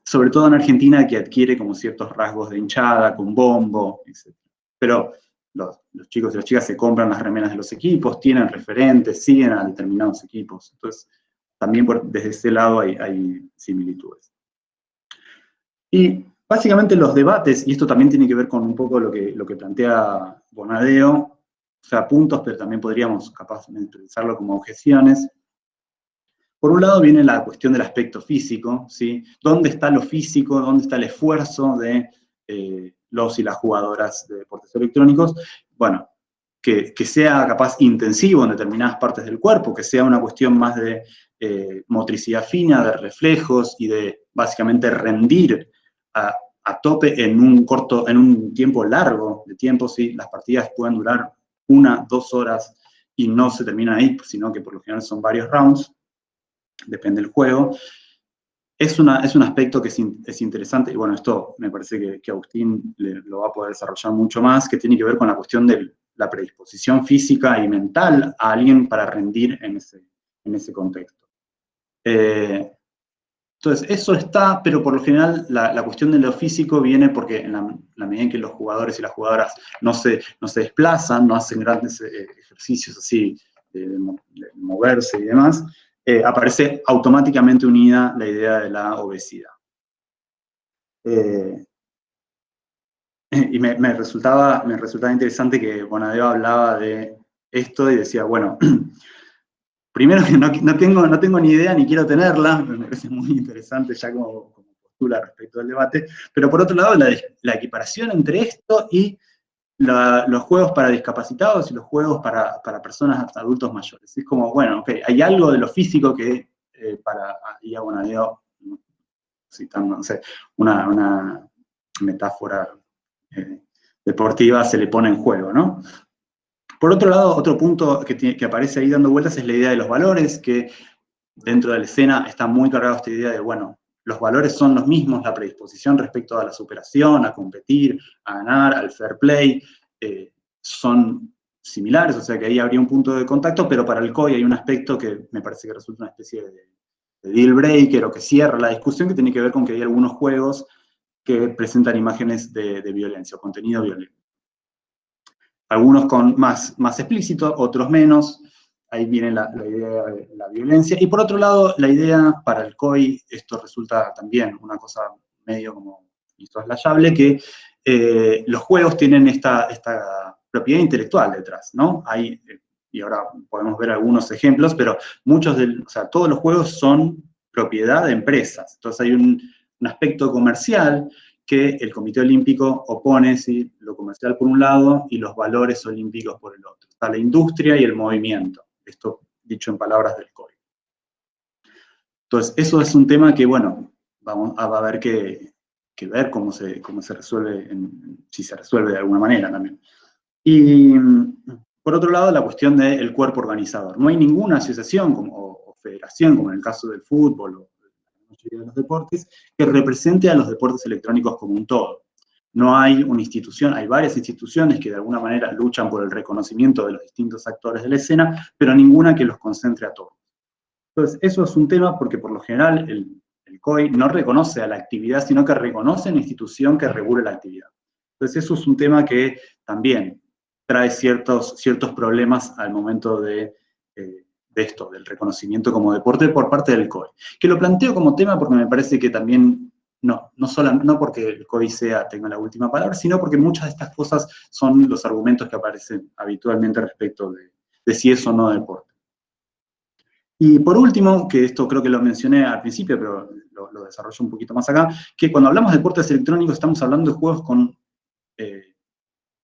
sobre todo en Argentina, que adquiere como ciertos rasgos de hinchada, con bombo, etc. Pero los chicos y las chicas se compran las remeras de los equipos, tienen referentes, siguen a determinados equipos. Entonces, también desde ese lado hay similitudes. Y básicamente los debates, y esto también tiene que ver con un poco lo que plantea Bonadeo, o sea, puntos, pero también podríamos capaz de utilizarlo como objeciones. Por un lado viene la cuestión del aspecto físico, ¿sí? ¿Dónde está lo físico? ¿Dónde está el esfuerzo de los y las jugadoras de deportes electrónicos? Bueno, que sea capaz intensivo en determinadas partes del cuerpo, que sea una cuestión más de motricidad fina, de reflejos y de básicamente rendir a tope en un tiempo largo de tiempo, ¿sí? Las partidas pueden durar 1, 2 horas y no se terminan ahí, sino que por lo general son varios rounds, depende del juego. Es un aspecto que es interesante, y bueno, esto me parece que Agustín lo va a poder desarrollar mucho más, que tiene que ver con la cuestión de la predisposición física y mental a alguien para rendir en ese contexto. Entonces, eso está, pero por lo general la cuestión de lo físico viene porque en la medida en que los jugadores y las jugadoras no se desplazan, no hacen grandes ejercicios así de moverse y demás, aparece automáticamente unida la idea de la obesidad. Y me resultaba interesante que Bonadeo hablaba de esto y decía, bueno, primero que no tengo ni idea ni quiero tenerla, me parece muy interesante ya como postura respecto al debate, pero por otro lado la equiparación entre esto y los juegos para discapacitados y los juegos para personas adultos mayores. Es como, bueno, ok, hay algo de lo físico que y a Bonadeo, citando, no sé, una metáfora deportiva, se le pone en juego, ¿no? Por otro lado, otro punto que aparece ahí dando vueltas es la idea de los valores, que dentro de la escena está muy cargado esta idea de, bueno, los valores son los mismos, la predisposición respecto a la superación, a competir, a ganar, al fair play, son similares, o sea que ahí habría un punto de contacto, pero para el COI hay un aspecto que me parece que resulta una especie de deal breaker o que cierra la discusión, que tiene que ver con que hay algunos juegos que presentan imágenes de violencia o contenido violento. Algunos más explícitos, otros menos. Ahí viene la idea de la violencia. Y por otro lado, la idea para el COI, esto resulta también una cosa medio como insoslayable, que los juegos tienen esta propiedad intelectual detrás, ¿no? Y ahora podemos ver algunos ejemplos, pero todos los juegos son propiedad de empresas. Entonces hay un aspecto comercial que el Comité Olímpico opone, ¿sí? Lo comercial por un lado y los valores olímpicos por el otro. Está la industria y el movimiento. Esto dicho en palabras del COI. Entonces, eso es un tema que, bueno, va a haber que ver cómo se resuelve, si se resuelve de alguna manera también. Y, por otro lado, la cuestión del cuerpo organizador. No hay ninguna asociación o federación, como en el caso del fútbol o la mayoría de los deportes, que represente a los deportes electrónicos como un todo. No hay una institución, hay varias instituciones que de alguna manera luchan por el reconocimiento de los distintos actores de la escena, pero ninguna que los concentre a todos. Entonces, eso es un tema porque por lo general el COI no reconoce a la actividad, sino que reconoce a la institución que regule la actividad. Entonces, eso es un tema que también trae ciertos problemas al momento de esto, del reconocimiento como deporte por parte del COI. Que lo planteo como tema porque me parece que también no porque el COI tenga la última palabra, sino porque muchas de estas cosas son los argumentos que aparecen habitualmente respecto de si es o no deporte. Y por último, que esto creo que lo mencioné al principio, pero lo desarrollo un poquito más acá, que cuando hablamos de deportes electrónicos estamos hablando de juegos con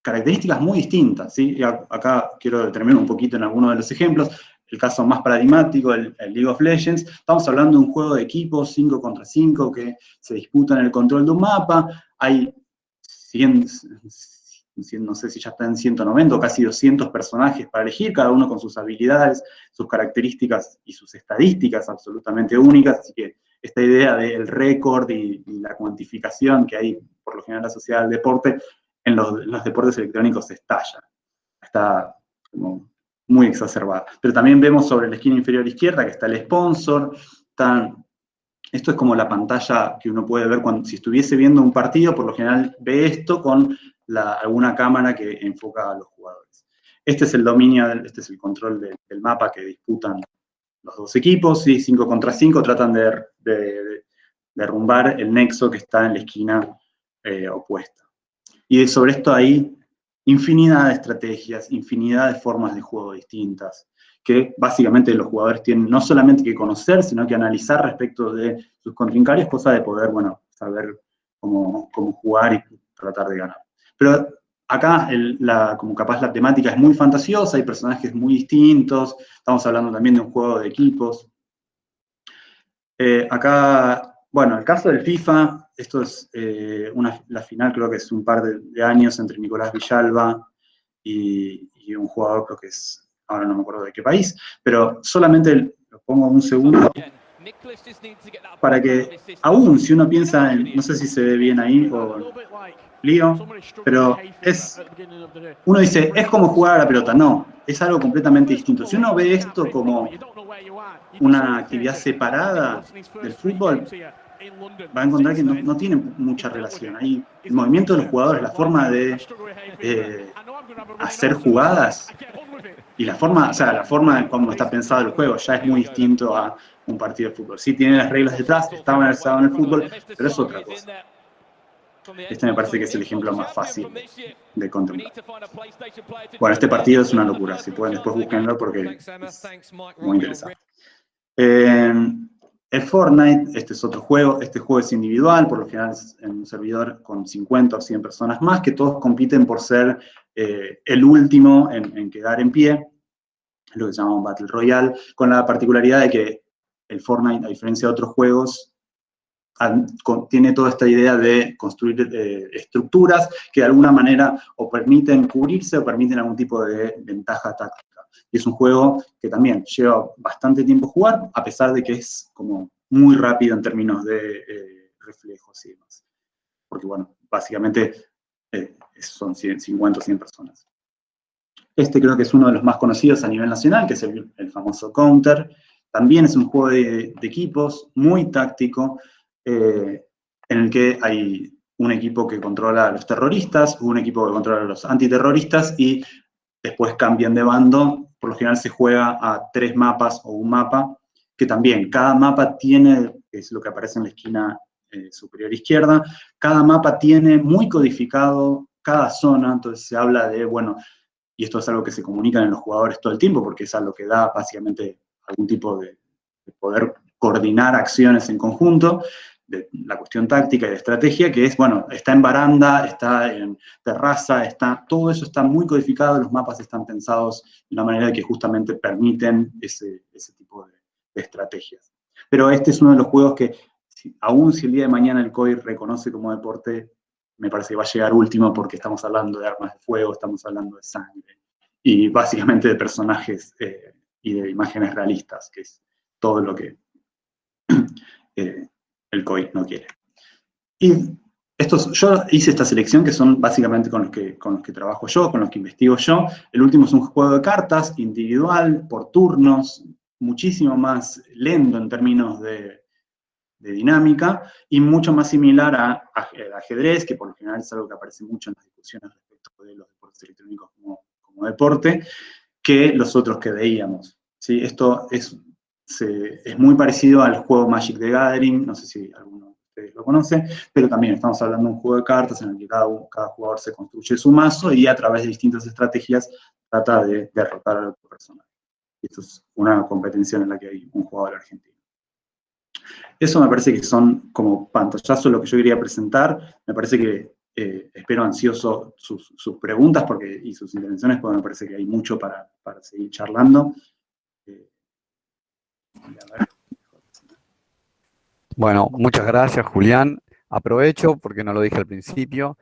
características muy distintas, ¿sí? Y acá quiero determinar un poquito en algunos de los ejemplos. El caso más paradigmático, el League of Legends, estamos hablando de un juego de equipos 5 contra 5 que se disputan el control de un mapa, hay 100, no sé si ya están 190 o casi 200 personajes para elegir, cada uno con sus habilidades, sus características y sus estadísticas absolutamente únicas, así que esta idea del récord y la cuantificación que hay por lo general asociada al deporte, en los deportes electrónicos se estalla. Está como muy exacerbada. Pero también vemos sobre la esquina inferior izquierda que está el sponsor, están Esto es como la pantalla que uno puede ver si estuviese viendo un partido, por lo general ve esto con alguna cámara que enfoca a los jugadores. Este es el dominio, este es el control del mapa que disputan los dos equipos, y 5 contra 5 tratan de derrumbar el nexo que está en la esquina opuesta. Y sobre esto hay infinidad de estrategias, infinidad de formas de juego distintas, que básicamente los jugadores tienen no solamente que conocer, sino que analizar respecto de sus contrincantes, cosa de poder, bueno, saber cómo jugar y tratar de ganar. Pero acá, como capaz la temática es muy fantasiosa, hay personajes muy distintos, estamos hablando también de un juego de equipos. Acá, bueno, el caso del FIFA, esto es la final, creo que es un par de años entre Nicolás Villalba y un jugador, creo que es, ahora no me acuerdo de qué país, pero solamente lo pongo un segundo para que, aún si uno piensa en, no sé si se ve bien ahí o lío, pero uno dice, es como jugar a la pelota. No, es algo completamente distinto. Si uno ve esto como una actividad separada del fútbol, va a encontrar que no tiene mucha relación. Hay el movimiento de los jugadores, la forma de hacer jugadas y la forma de cómo está pensado el juego ya es muy distinto a un partido de fútbol. Sí tiene las reglas detrás, está analizado en el fútbol, pero es otra cosa. Este me parece que es el ejemplo más fácil de contemplar. Bueno, este partido es una locura, si pueden después búsquenlo porque es muy interesante. El Fortnite, este es otro juego, este juego es individual, por lo general es en un servidor con 50 o 100 personas más, que todos compiten por ser el último en quedar en pie, es lo que se llama un Battle Royale, con la particularidad de que el Fortnite, a diferencia de otros juegos, tiene toda esta idea de construir estructuras que de alguna manera o permiten cubrirse o permiten algún tipo de ventaja táctica. Y es un juego que también lleva bastante tiempo jugar, a pesar de que es como muy rápido en términos de reflejos y demás. Porque bueno, básicamente son 50 o 100 personas. Este creo que es uno de los más conocidos a nivel nacional, que es el famoso Counter. También es un juego de equipos, muy táctico, en el que hay un equipo que controla a los terroristas, un equipo que controla a los antiterroristas, y después cambian de bando. Por lo general se juega a 3 mapas o un mapa, que también cada mapa tiene, es lo que aparece en la esquina superior izquierda, cada mapa tiene muy codificado cada zona, entonces se habla de, bueno, y esto es algo que se comunican en los jugadores todo el tiempo, porque es algo que da básicamente algún tipo de poder coordinar acciones en conjunto, de la cuestión táctica y de estrategia, que es, bueno, está en baranda, está en terraza, todo eso está muy codificado, los mapas están pensados de una manera que justamente permiten ese tipo de estrategias. Pero este es uno de los juegos que, aún si el día de mañana el COI reconoce como deporte, me parece que va a llegar último, porque estamos hablando de armas de fuego, estamos hablando de sangre, y básicamente de personajes y de imágenes realistas, que es todo lo que el COI no quiere. Y yo hice esta selección, que son básicamente con los que trabajo yo, con los que investigo yo. El último es un juego de cartas, individual, por turnos, muchísimo más lento en términos de dinámica, y mucho más similar al ajedrez, que por lo general es algo que aparece mucho en las discusiones respecto de los deportes electrónicos como deporte, que los otros que veíamos. ¿Sí? Esto es muy parecido al juego Magic the Gathering, no sé si alguno de ustedes lo conoce, pero también estamos hablando de un juego de cartas en el que cada jugador se construye su mazo y a través de distintas estrategias trata de derrotar al otro personaje. Esto es una competencia en la que hay un jugador argentino. Eso me parece que son como pantallazos lo que yo quería presentar. Me parece que espero ansioso sus preguntas y sus intervenciones, porque me parece que hay mucho para seguir charlando. Bueno, muchas gracias, Julián. Aprovecho, porque no lo dije al principio,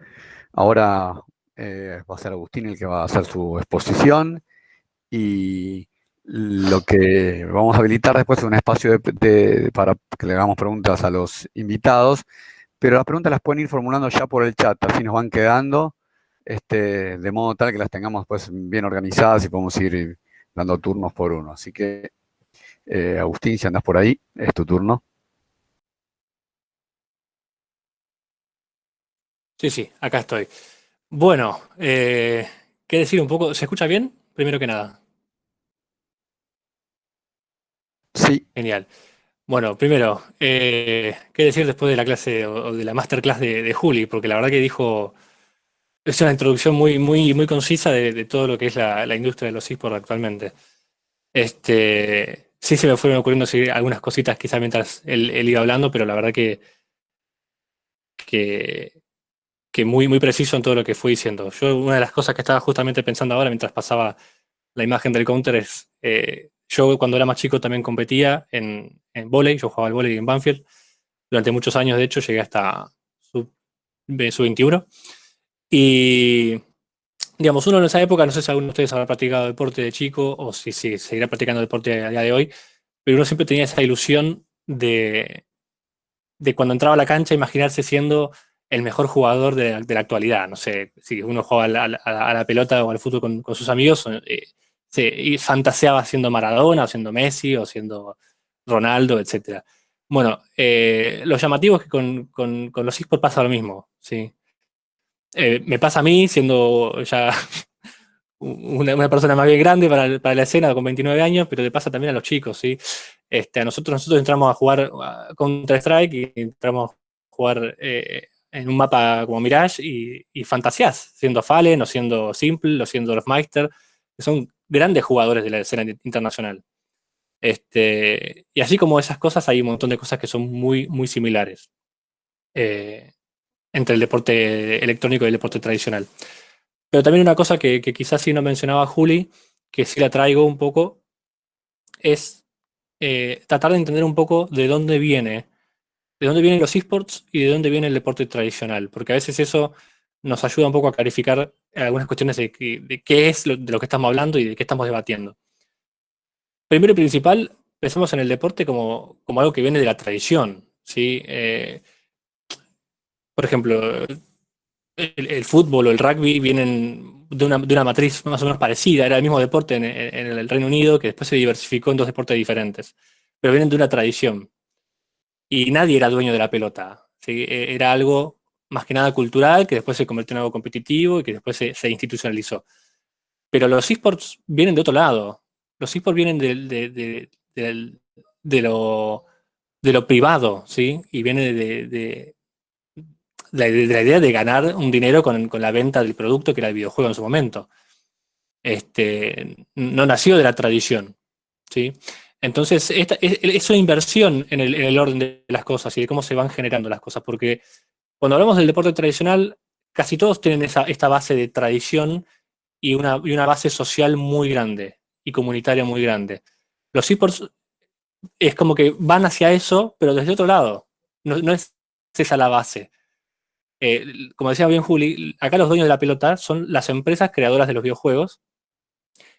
ahora va a ser Agustín el que va a hacer su exposición, y lo que vamos a habilitar después es un espacio para que le hagamos preguntas a los invitados, pero las preguntas las pueden ir formulando ya por el chat, así nos van quedando, de modo tal que las tengamos pues bien organizadas y podemos ir dando turnos por uno. Así que, Agustín, si andás por ahí, es tu turno. Sí, acá estoy. Bueno, ¿qué decir un poco? ¿Se escucha bien? Primero que nada. Sí, Genial. Bueno, primero, ¿qué decir después de la clase o de la masterclass de Juli? Porque la verdad que dijo, es una introducción muy concisa de todo lo que es la industria de los esports actualmente. Sí se me fueron ocurriendo sí, algunas cositas quizás mientras él iba hablando, pero la verdad que, que muy preciso en todo lo que fue diciendo. Yo una de las cosas que estaba justamente pensando ahora mientras pasaba la imagen del counter es, yo cuando era más chico también competía en vóley, yo jugaba al vóley en Banfield, durante muchos años de hecho llegué hasta sub 21 y digamos, uno en esa época, no sé si alguno de ustedes habrá practicado deporte de chico o si seguirá practicando deporte a día de hoy, pero uno siempre tenía esa ilusión de cuando entraba a la cancha imaginarse siendo el mejor jugador de la actualidad. No sé, si uno juega a la pelota o al fútbol con sus amigos, y fantaseaba siendo Maradona, o siendo Messi, o siendo Ronaldo, etc. Bueno, lo llamativo es que con los esports pasa lo mismo, ¿sí? Me pasa a mí, siendo ya una persona más bien grande para la escena, con 29 años, pero le pasa también a los chicos, ¿sí? Nosotros entramos a jugar Counter-Strike y entramos a jugar en un mapa como Mirage y fantasías, siendo Fallen, o siendo Simple, o siendo Meister, que son grandes jugadores de la escena internacional. Y así como esas cosas, hay un montón de cosas que son muy similares eh, entre el deporte electrónico y el deporte tradicional. Pero también una cosa que quizás sí no mencionaba Juli, que sí la traigo un poco, es tratar de entender un poco de dónde vienen los esports y de dónde viene el deporte tradicional, porque a veces eso nos ayuda un poco a clarificar algunas cuestiones de qué es de lo que estamos hablando y de qué estamos debatiendo. Primero y principal, pensamos en el deporte como algo que viene de la tradición, ¿sí? Por ejemplo, el fútbol o el rugby vienen de una matriz más o menos parecida, era el mismo deporte en el Reino Unido que después se diversificó en dos deportes diferentes, pero vienen de una tradición y nadie era dueño de la pelota, ¿sí? Era algo más que nada cultural que después se convirtió en algo competitivo y que después se institucionalizó. Pero los esports vienen de otro lado, los esports vienen del- de lo privado, ¿sí? Y viene de la idea de ganar un dinero con la venta del producto que era el videojuego en su momento. No nació de la tradición, ¿sí? Entonces, es una inversión en el orden de las cosas y de cómo se van generando las cosas, porque cuando hablamos del deporte tradicional, casi todos tienen esta base de tradición y una base social muy grande y comunitaria muy grande. Los esports es como que van hacia eso, pero desde otro lado. No es esa la base. Como decía bien Juli, acá los dueños de la pelota son las empresas creadoras de los videojuegos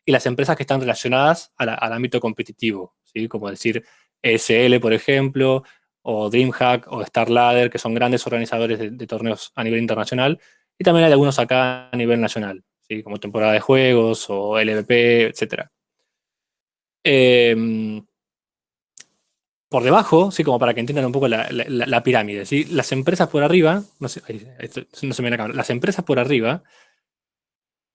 y las empresas que están relacionadas al ámbito competitivo, ¿sí? Como decir ESL, por ejemplo, o DreamHack o StarLadder, que son grandes organizadores de torneos a nivel internacional, y también hay algunos acá a nivel nacional, ¿sí? Como temporada de juegos o LVP, etc. Por debajo, sí, como para que entiendan un poco la pirámide, ¿sí? Las empresas por arriba, no sé, no se me viene acá, las empresas por arriba,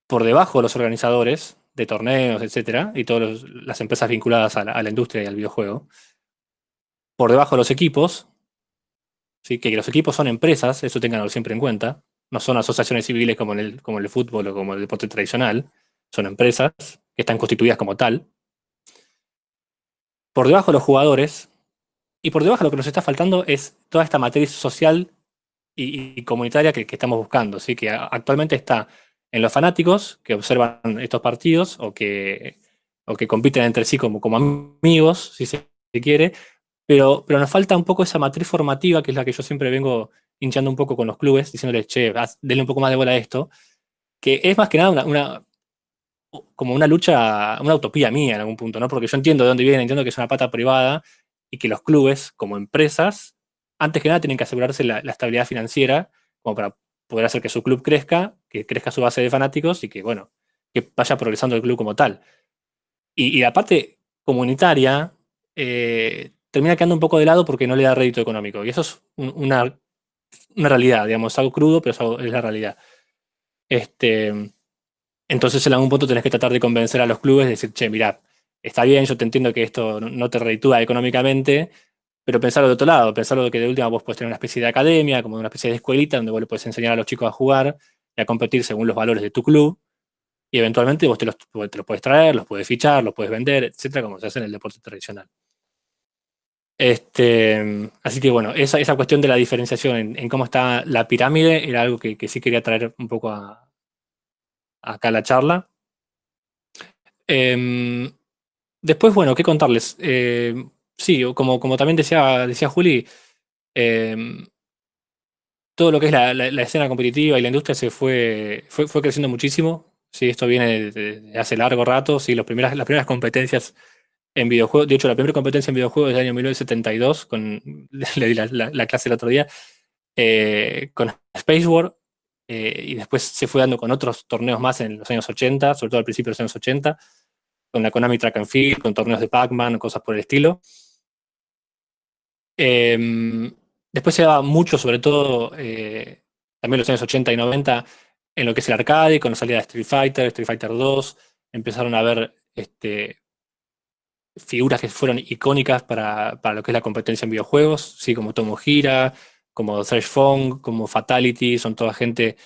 por debajo de los organizadores de torneos, etcétera, y todas las empresas vinculadas a la industria y al videojuego, por debajo de los equipos, ¿sí? Que los equipos son empresas, eso tenganlo siempre en cuenta, no son asociaciones civiles como en el fútbol o como el deporte tradicional, son empresas que están constituidas como tal. Por debajo de los jugadores, y por debajo lo que nos está faltando es toda esta matriz social y comunitaria que estamos buscando, ¿sí? Que actualmente está en los fanáticos que observan estos partidos o que compiten entre sí como amigos, si se quiere, pero nos falta un poco esa matriz formativa, que es la que yo siempre vengo hinchando un poco con los clubes, diciéndoles, che, denle un poco más de bola a esto, que es más que nada como una lucha, una utopía mía en algún punto, ¿no? Porque yo entiendo de dónde viene, entiendo que es una pata privada y que los clubes, como empresas, antes que nada tienen que asegurarse la estabilidad financiera como para poder hacer que su club crezca, que crezca su base de fanáticos y que, bueno, que vaya progresando el club como tal. Y la parte comunitaria termina quedando un poco de lado porque no le da rédito económico. Y eso es una realidad, digamos, es algo crudo, pero es la realidad. Entonces en algún punto tenés que tratar de convencer a los clubes de decir, che, mirá, está bien, yo te entiendo que esto no te reditúa económicamente, pero pensarlo de otro lado, pensarlo de que de última vos podés tener una especie de academia, como una especie de escuelita, donde vos le podés enseñar a los chicos a jugar y a competir según los valores de tu club, y eventualmente vos te los podés traer, los podés fichar, los podés vender, etcétera, como se hace en el deporte tradicional. Así que bueno, esa cuestión de la diferenciación en cómo está la pirámide era algo que sí quería traer un poco acá a la charla. Después, bueno, ¿qué contarles? Sí, como también decía Juli, todo lo que es la escena competitiva y la industria fue creciendo muchísimo. Sí, esto viene de hace largo rato. Sí, las primeras competencias en videojuegos. De hecho, la primera competencia en videojuegos es del año 1972, le di la clase el otro día, con Space War. Y después se fue dando con otros torneos más en los años 80, sobre todo al principio de los años 80, con la Konami Track and Field, con torneos de Pac-Man, cosas por el estilo. Después se daba mucho, sobre todo, también los años 80 y 90, en lo que es el arcade, con la salida de Street Fighter 2, empezaron a haber figuras que fueron icónicas para lo que es la competencia en videojuegos, ¿sí? Como Tomohira, como Thresh Fong, como Fatality, son toda gente.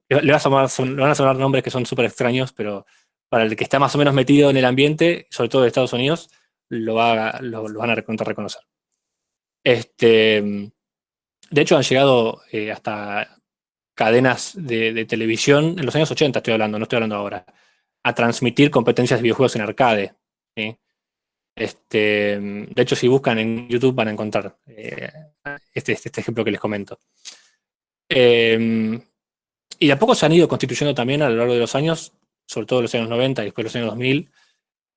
Le van a sonar nombres que son súper extraños, pero para el que está más o menos metido en el ambiente, sobre todo de Estados Unidos, lo van a reconocer. De hecho, han llegado hasta cadenas de televisión, en los años 80 estoy hablando, no estoy hablando ahora, a transmitir competencias de videojuegos en arcade. ¿Sí? De hecho, si buscan en YouTube van a encontrar este ejemplo que les comento. Y de a poco se han ido constituyendo también a lo largo de los años, sobre todo los años 90 y después los años 2000,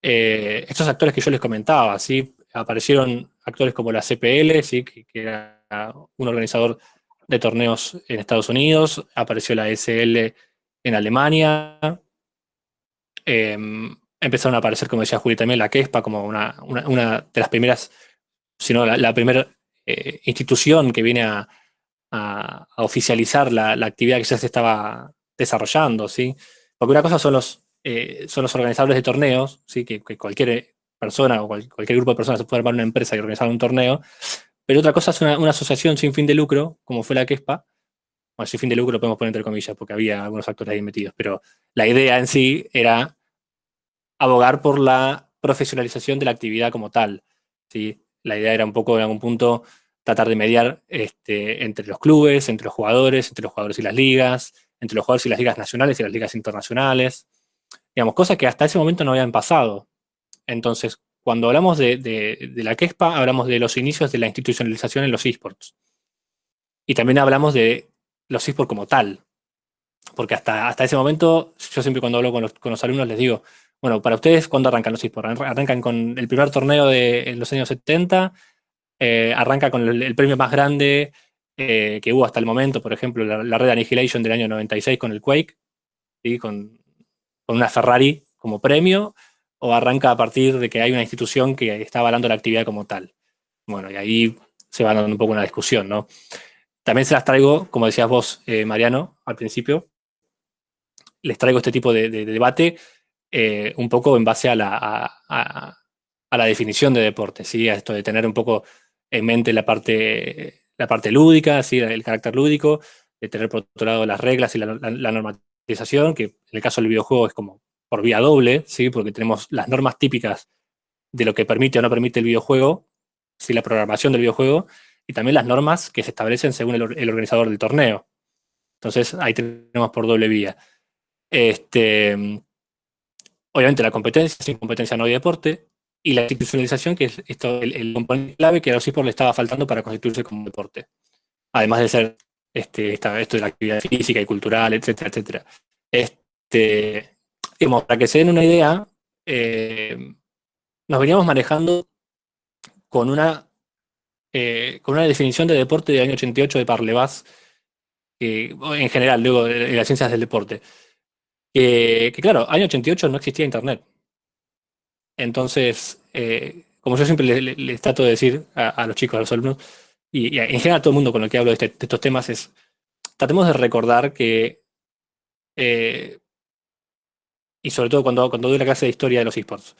estos actores que yo les comentaba, ¿sí? Aparecieron actores como la CPL, ¿sí? que era un organizador de torneos en Estados Unidos, apareció la SL en Alemania, empezaron a aparecer, como decía Juli también, la KESPA como una de las primeras, si no la primera institución que viene a oficializar la actividad que ya se estaba desarrollando, ¿sí? Porque una cosa son los organizadores de torneos, ¿sí? Que cualquier persona o cualquier grupo de personas se puede armar una empresa y organizar un torneo, pero otra cosa es una asociación sin fin de lucro, como fue la KESPA. Bueno, sin fin de lucro lo podemos poner entre comillas, porque había algunos actores ahí metidos, pero la idea en sí era abogar por la profesionalización de la actividad como tal, ¿sí? La idea era un poco, en algún punto, tratar de mediar entre los clubes, entre los jugadores y las ligas, entre los jugadores y las ligas nacionales y las ligas internacionales. Digamos, cosas que hasta ese momento no habían pasado. Entonces, cuando hablamos de la KESPA, hablamos de los inicios de la institucionalización en los esports. Y también hablamos de los esports como tal. Porque hasta ese momento, yo siempre cuando hablo con los alumnos les digo, bueno, para ustedes, ¿cuándo arrancan los esports? Arrancan con el primer torneo en los años 70, arranca con el premio más grande que hubo hasta el momento, por ejemplo, la Red Annihilation del año 96 con el Quake, ¿sí? con una Ferrari como premio, o arranca a partir de que hay una institución que está avalando la actividad como tal. Bueno, y ahí se va dando un poco una discusión, ¿no? También se las traigo, como decías vos, Mariano, al principio, les traigo este tipo de debate un poco en base a la definición de deporte, ¿sí? A esto de tener un poco en mente la parte lúdica, ¿sí? El carácter lúdico, de tener por otro lado las reglas y la normatización, que en el caso del videojuego es como por vía doble, ¿sí? Porque tenemos las normas típicas de lo que permite o no permite el videojuego, ¿sí? La programación del videojuego, y también las normas que se establecen según el organizador del torneo. Entonces ahí tenemos por doble vía. Obviamente la competencia, sin competencia no hay deporte, y la institucionalización, que es esto, el componente clave que a los esports le estaba faltando para constituirse como deporte. Además de ser esto de la actividad física y cultural, etcétera, etcétera. Digamos, para que se den una idea, nos veníamos manejando con una definición de deporte del año 88 de Parlevas, en general, luego de las ciencias del deporte. Que claro, año 88 no existía Internet. Entonces, como yo siempre les trato de decir a los chicos, a los alumnos, y en general todo el mundo con lo que hablo de estos temas es, tratemos de recordar que, y sobre todo cuando doy la clase de historia de los esports,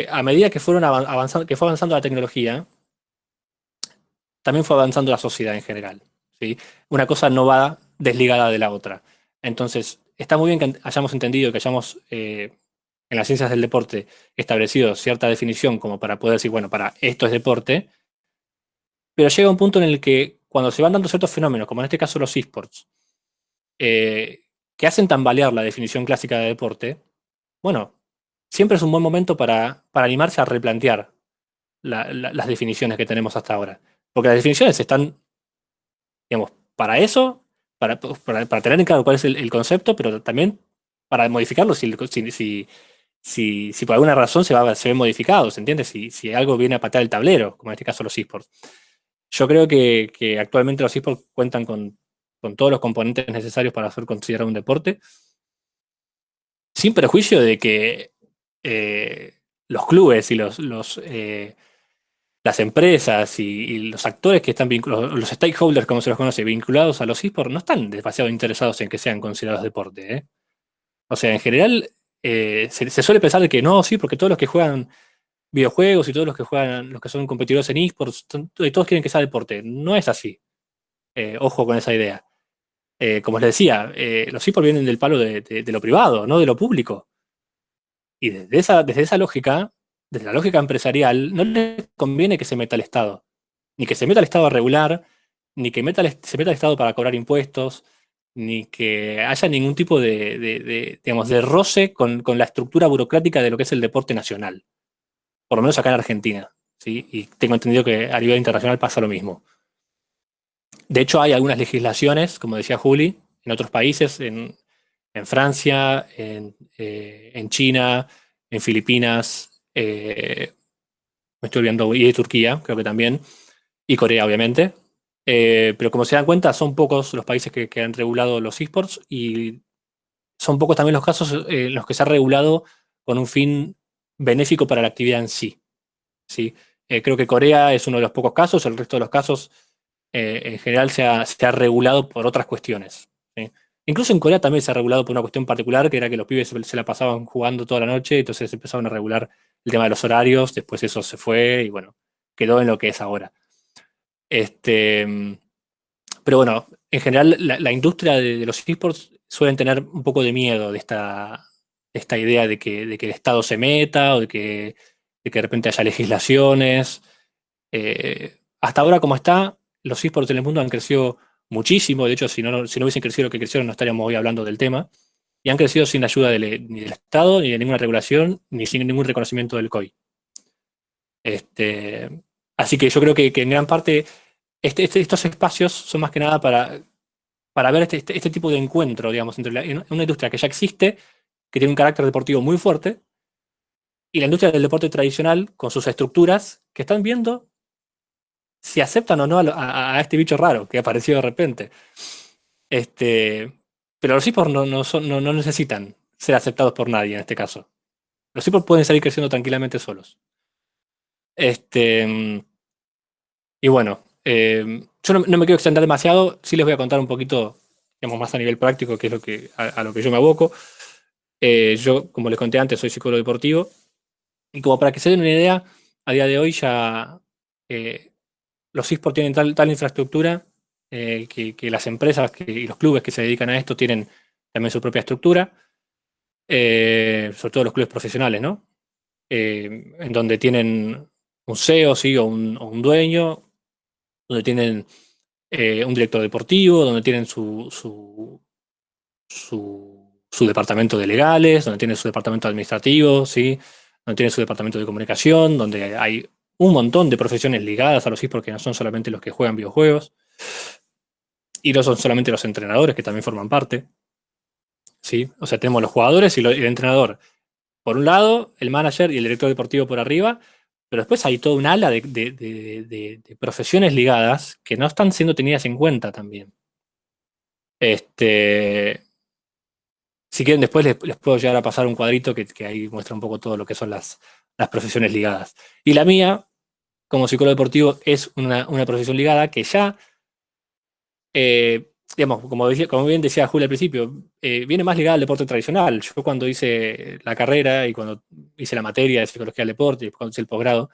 a medida que fueron avanzando, que fue avanzando la tecnología, también fue avanzando la sociedad en general, ¿sí? Una cosa no va desligada de la otra. Entonces, está muy bien que hayamos entendido, que hayamos en las ciencias del deporte establecido cierta definición como para poder decir, bueno, para esto es deporte, pero llega un punto en el que cuando se van dando ciertos fenómenos, como en este caso los esports, que hacen tambalear la definición clásica de deporte, bueno, siempre es un buen momento para animarse a replantear las definiciones que tenemos hasta ahora. Porque las definiciones están, digamos, para eso, para tener en claro cuál es el concepto, pero también para modificarlo si por alguna razón se ve modificado, ¿se entiende? Si algo viene a patear el tablero, como en este caso los esports. Yo creo que actualmente los esports cuentan con todos los componentes necesarios para ser considerado un deporte, sin perjuicio de que los clubes y las empresas y los actores que están vinculados, los stakeholders, como se los conoce, vinculados a los esports, no están demasiado interesados en que sean considerados deporte, ¿eh? O sea, en general, se suele pensar de que no, sí, porque todos los que juegan videojuegos y todos los que juegan, los que son competidores en esports, todos quieren que sea deporte. No es así. Ojo con esa idea. Como les decía, los esports vienen del palo de lo privado, no de lo público. Y desde esa lógica, desde la lógica empresarial, no les conviene que se meta el Estado. Ni que se meta el Estado a regular, ni que se meta el Estado para cobrar impuestos, ni que haya ningún tipo digamos, de roce con la estructura burocrática de lo que es el deporte nacional. Por lo menos acá en Argentina, ¿sí? Y tengo entendido que a nivel internacional pasa lo mismo. De hecho, hay algunas legislaciones, como decía Juli, en otros países, en Francia, en China, en Filipinas, me estoy olvidando, y de Turquía, creo que también, y Corea, obviamente. Pero como se dan cuenta, son pocos los países que han regulado los esports y son pocos también los casos en los que se ha regulado con un fin benéfico para la actividad en sí. ¿Sí? Creo que Corea es uno de los pocos casos, el resto de los casos en general se ha regulado por otras cuestiones, ¿sí? Incluso en Corea también se ha regulado por una cuestión particular, que era que los pibes se la pasaban jugando toda la noche, entonces empezaron a regular el tema de los horarios, después eso se fue y bueno, quedó en lo que es ahora. Pero bueno, en general la industria de los esports suelen tener un poco de miedo de esta idea de que el Estado se meta o de que de repente haya legislaciones. Hasta ahora, como está, los esports en el mundo han crecido muchísimo. De hecho, si no hubiesen crecido lo que crecieron, no estaríamos hoy hablando del tema. Y han crecido sin la ayuda ni del Estado, ni de ninguna regulación, ni sin ningún reconocimiento del COI. Así que yo creo que en gran parte estos espacios son más que nada para ver este tipo de encuentro, digamos, entre una industria que ya existe, que tiene un carácter deportivo muy fuerte, y la industria del deporte tradicional, con sus estructuras, que están viendo si aceptan o no a este bicho raro que apareció de repente. Pero los esports no necesitan ser aceptados por nadie en este caso. Los esports pueden salir creciendo tranquilamente solos. Y bueno, yo no me quiero extender demasiado, sí les voy a contar un poquito, digamos, más a nivel práctico, que es a lo que yo me aboco. Yo, como les conté antes, soy psicólogo deportivo, y como para que se den una idea, a día de hoy ya los esports tienen tal infraestructura que las empresas y los clubes que se dedican a esto tienen también su propia estructura, sobre todo los clubes profesionales, ¿no? En donde tienen un CEO, sí, o un dueño, donde tienen un director deportivo, donde tienen su departamento de legales, donde tienen su departamento administrativo, ¿sí? Donde tienen su departamento de comunicación, donde hay un montón de profesiones ligadas a los esports que no son solamente los que juegan videojuegos, y no son solamente los entrenadores que también forman parte, ¿sí? O sea, tenemos los jugadores y el entrenador por un lado, el manager y el director deportivo por arriba, pero después hay toda un ala de profesiones ligadas que no están siendo tenidas en cuenta también. Si quieren, después les puedo llegar a pasar un cuadrito que ahí muestra un poco todo lo que son las profesiones ligadas. Y la mía, como psicólogo deportivo es una profesión ligada que ya, digamos, como bien decía Julia al principio, viene más ligada al deporte tradicional. Yo cuando hice la carrera y cuando hice la materia de psicología del deporte y cuando hice el posgrado,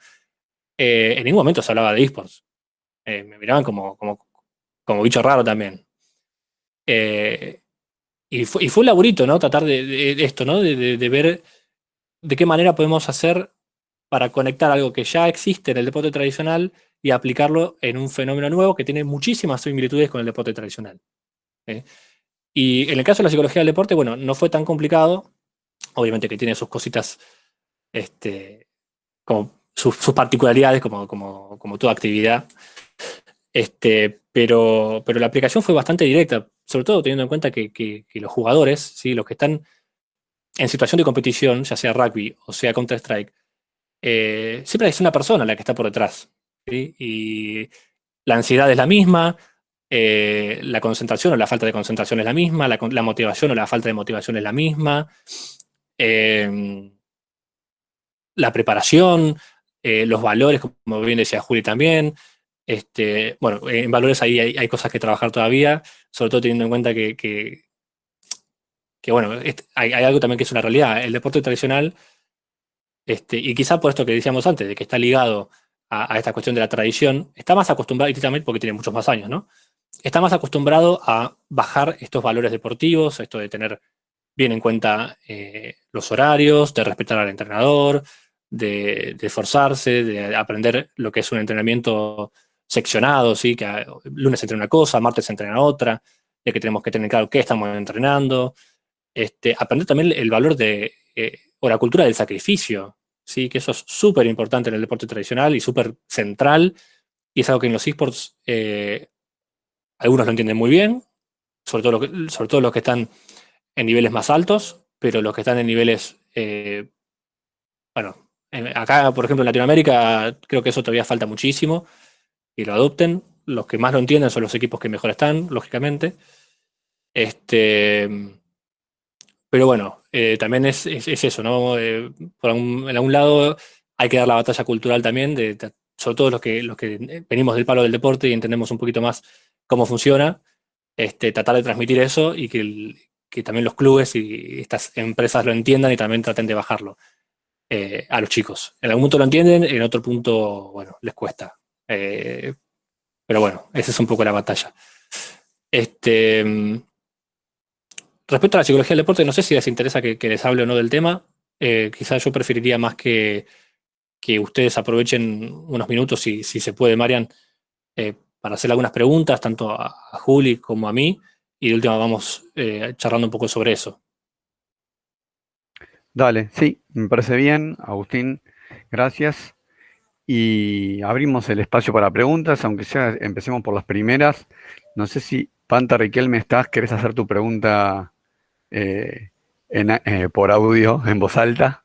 en ningún momento se hablaba de esports. Me miraban como bicho raro también. Y fue un laburito, ¿no? Tratar de esto, ¿no? De ver de qué manera podemos hacer para conectar algo que ya existe en el deporte tradicional y aplicarlo en un fenómeno nuevo que tiene muchísimas similitudes con el deporte tradicional. Y en el caso de la psicología del deporte, bueno, no fue tan complicado. Obviamente que tiene sus cositas, como sus particularidades, como toda actividad. Pero la aplicación fue bastante directa, sobre todo teniendo en cuenta que los jugadores, ¿sí? Los que están en situación de competición, ya sea rugby o sea Counter-Strike, siempre es una persona la que está por detrás, ¿sí? Y la ansiedad es la misma, la concentración o la falta de concentración es la misma, la motivación o la falta de motivación es la misma, la preparación, los valores, como bien decía Juli también. Bueno, en valores ahí hay cosas que trabajar todavía, sobre todo teniendo en cuenta que bueno, hay algo también que es una realidad. El deporte tradicional, y quizá por esto que decíamos antes, de que está ligado a esta cuestión de la tradición, está más acostumbrado, y también porque tiene muchos más años, ¿no? Está más acostumbrado a bajar estos valores deportivos, esto de tener bien en cuenta los horarios, de respetar al entrenador, de esforzarse, de aprender lo que es un entrenamiento seccionado, ¿sí? Que lunes se entrena una cosa, martes se entrena otra, de que tenemos que tener claro qué estamos entrenando. Aprender también el valor o la cultura del sacrificio, ¿sí? Que eso es súper importante en el deporte tradicional y súper central, y es algo que en los esports algunos lo entienden muy bien, sobre todo los que están en niveles más altos, pero los que están en niveles, bueno, acá, por ejemplo, en Latinoamérica, creo que eso todavía falta muchísimo, y lo adopten. Los que más lo entienden son los equipos que mejor están, lógicamente. Pero bueno, también es eso, ¿no? En algún lado hay que dar la batalla cultural también, sobre todo los que venimos del palo del deporte y entendemos un poquito más cómo funciona, tratar de transmitir eso y que también los clubes y estas empresas lo entiendan y también traten de bajarlo a los chicos. En algún punto lo entienden, en otro punto, bueno, les cuesta. Pero bueno, esa es un poco la batalla. Respecto a la psicología del deporte, no sé si les interesa que les hable o no del tema. Quizás yo preferiría más que ustedes aprovechen unos minutos, si se puede, Marian, para hacer algunas preguntas, tanto a Juli como a mí, y de última vamos charlando un poco sobre eso. Dale, sí, me parece bien, Agustín, gracias. Y abrimos el espacio para preguntas, aunque ya empecemos por las primeras. No sé si, Panta Riquelme, ¿querés hacer tu pregunta por audio, en voz alta?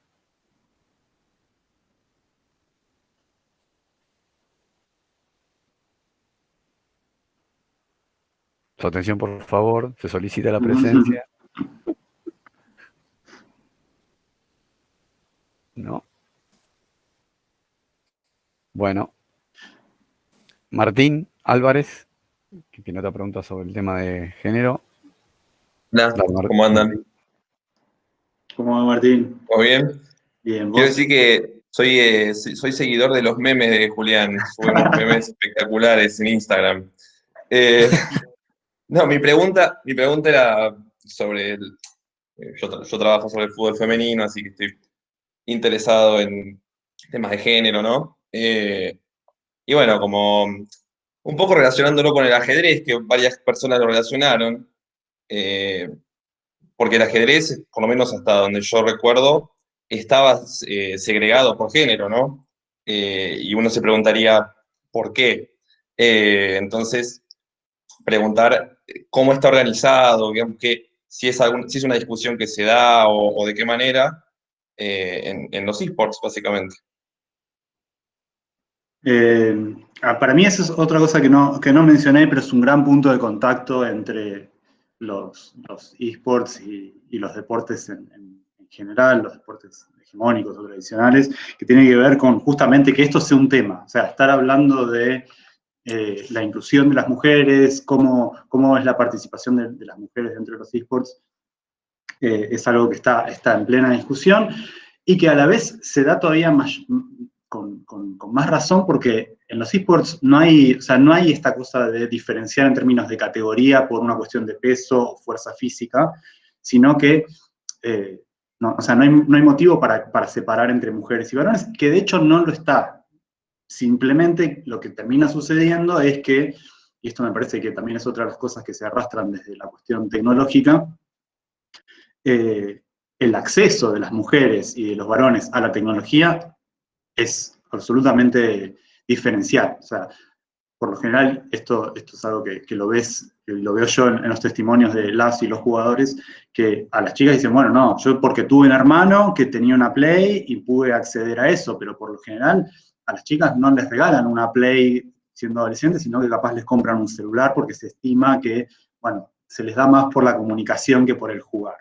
Su atención, por favor, se solicita la presencia. ¿No? Bueno. Martín Álvarez, que tiene otra pregunta sobre el tema de género. Hola, ¿cómo andan? ¿Cómo va, Martín? ¿Todo bien? Bien, ¿vos? Quiero decir que soy seguidor de los memes de Julián. Sube unos memes espectaculares en Instagram. No, mi pregunta era sobre yo trabajo sobre el fútbol femenino, así que estoy interesado en temas de género, ¿no? Y bueno, como un poco relacionándolo con el ajedrez, que varias personas lo relacionaron, porque el ajedrez, por lo menos hasta donde yo recuerdo, estaba segregado por género, ¿no? Y uno se preguntaría, ¿por qué? Entonces, preguntar cómo está organizado, digamos, si es una discusión que se da o de qué manera en los esports, básicamente. Para mí eso es otra cosa que no mencioné, pero es un gran punto de contacto entre los esports y los deportes en general, los deportes hegemónicos o tradicionales, que tiene que ver con justamente que esto sea un tema, o sea, estar hablando de la inclusión de las mujeres, cómo es la participación de las mujeres dentro de los esports, es algo que está en plena discusión y que a la vez se da todavía más, con más razón porque en los esports no hay esta cosa de diferenciar en términos de categoría por una cuestión de peso o fuerza física, sino que no hay motivo para separar entre mujeres y varones, que de hecho no lo está. Simplemente lo que termina sucediendo es que, y esto me parece que también es otra de las cosas que se arrastran desde la cuestión tecnológica, el acceso de las mujeres y de los varones a la tecnología es absolutamente diferencial. O sea, por lo general, esto es algo que lo veo yo en los testimonios de las y los jugadores, que a las chicas dicen, bueno, no, yo porque tuve un hermano que tenía una Play y pude acceder a eso, pero por lo general a las chicas no les regalan una Play siendo adolescentes, sino que capaz les compran un celular porque se estima que, bueno, se les da más por la comunicación que por el jugar.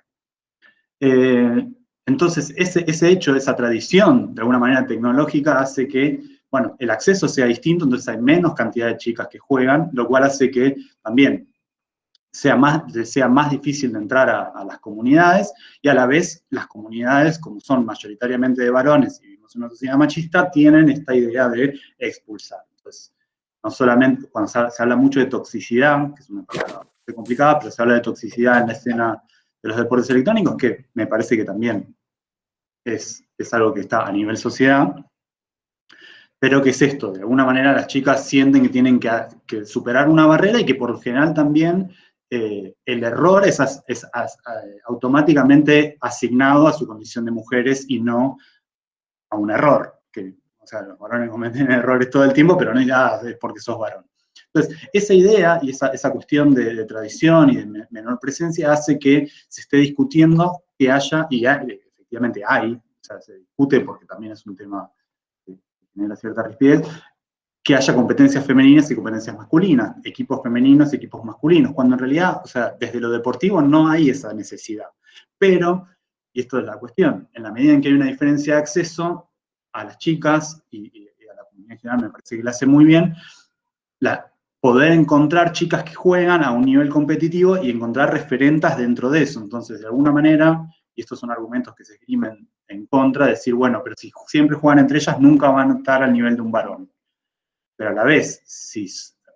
Entonces, ese hecho, esa tradición, de alguna manera tecnológica, hace que, bueno, el acceso sea distinto, entonces hay menos cantidad de chicas que juegan, lo cual hace que también sea más difícil de entrar a las comunidades, y a la vez las comunidades, como son mayoritariamente de varones y vivimos en una sociedad machista, tienen esta idea de expulsar. Entonces, no solamente, cuando se habla mucho de toxicidad, que es una palabra complicada, pero se habla de toxicidad en la escena de los deportes electrónicos, que me parece que también es algo que está a nivel sociedad, pero que es esto, de alguna manera las chicas sienten que tienen que superar una barrera y que por lo general también el error es automáticamente asignado a su condición de mujeres y no a un error, que, o sea, los varones cometen errores todo el tiempo, pero no es porque sos varón. Entonces, esa idea y esa cuestión de tradición y de menor presencia hace que se esté discutiendo que haya, y efectivamente hay, o sea, se discute porque también es un tema que genera cierta rispidez, que haya competencias femeninas y competencias masculinas, equipos femeninos y equipos masculinos, cuando en realidad, o sea, desde lo deportivo no hay esa necesidad. Pero, y esto es la cuestión, en la medida en que hay una diferencia de acceso a las chicas y a la comunidad en general, me parece que la hace muy bien, poder encontrar chicas que juegan a un nivel competitivo y encontrar referentas dentro de eso. Entonces, de alguna manera, y estos son argumentos que se esgrimen en contra, decir, bueno, pero si siempre juegan entre ellas, nunca van a estar al nivel de un varón. Pero a la vez, si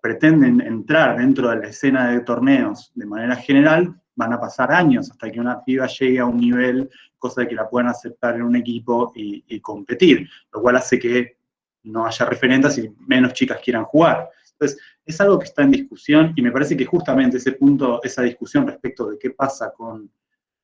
pretenden entrar dentro de la escena de torneos de manera general, van a pasar años hasta que una piba llegue a un nivel, cosa de que la puedan aceptar en un equipo y competir, lo cual hace que no haya referentes y menos chicas quieran jugar. Entonces, es algo que está en discusión y me parece que justamente ese punto, esa discusión respecto de qué pasa con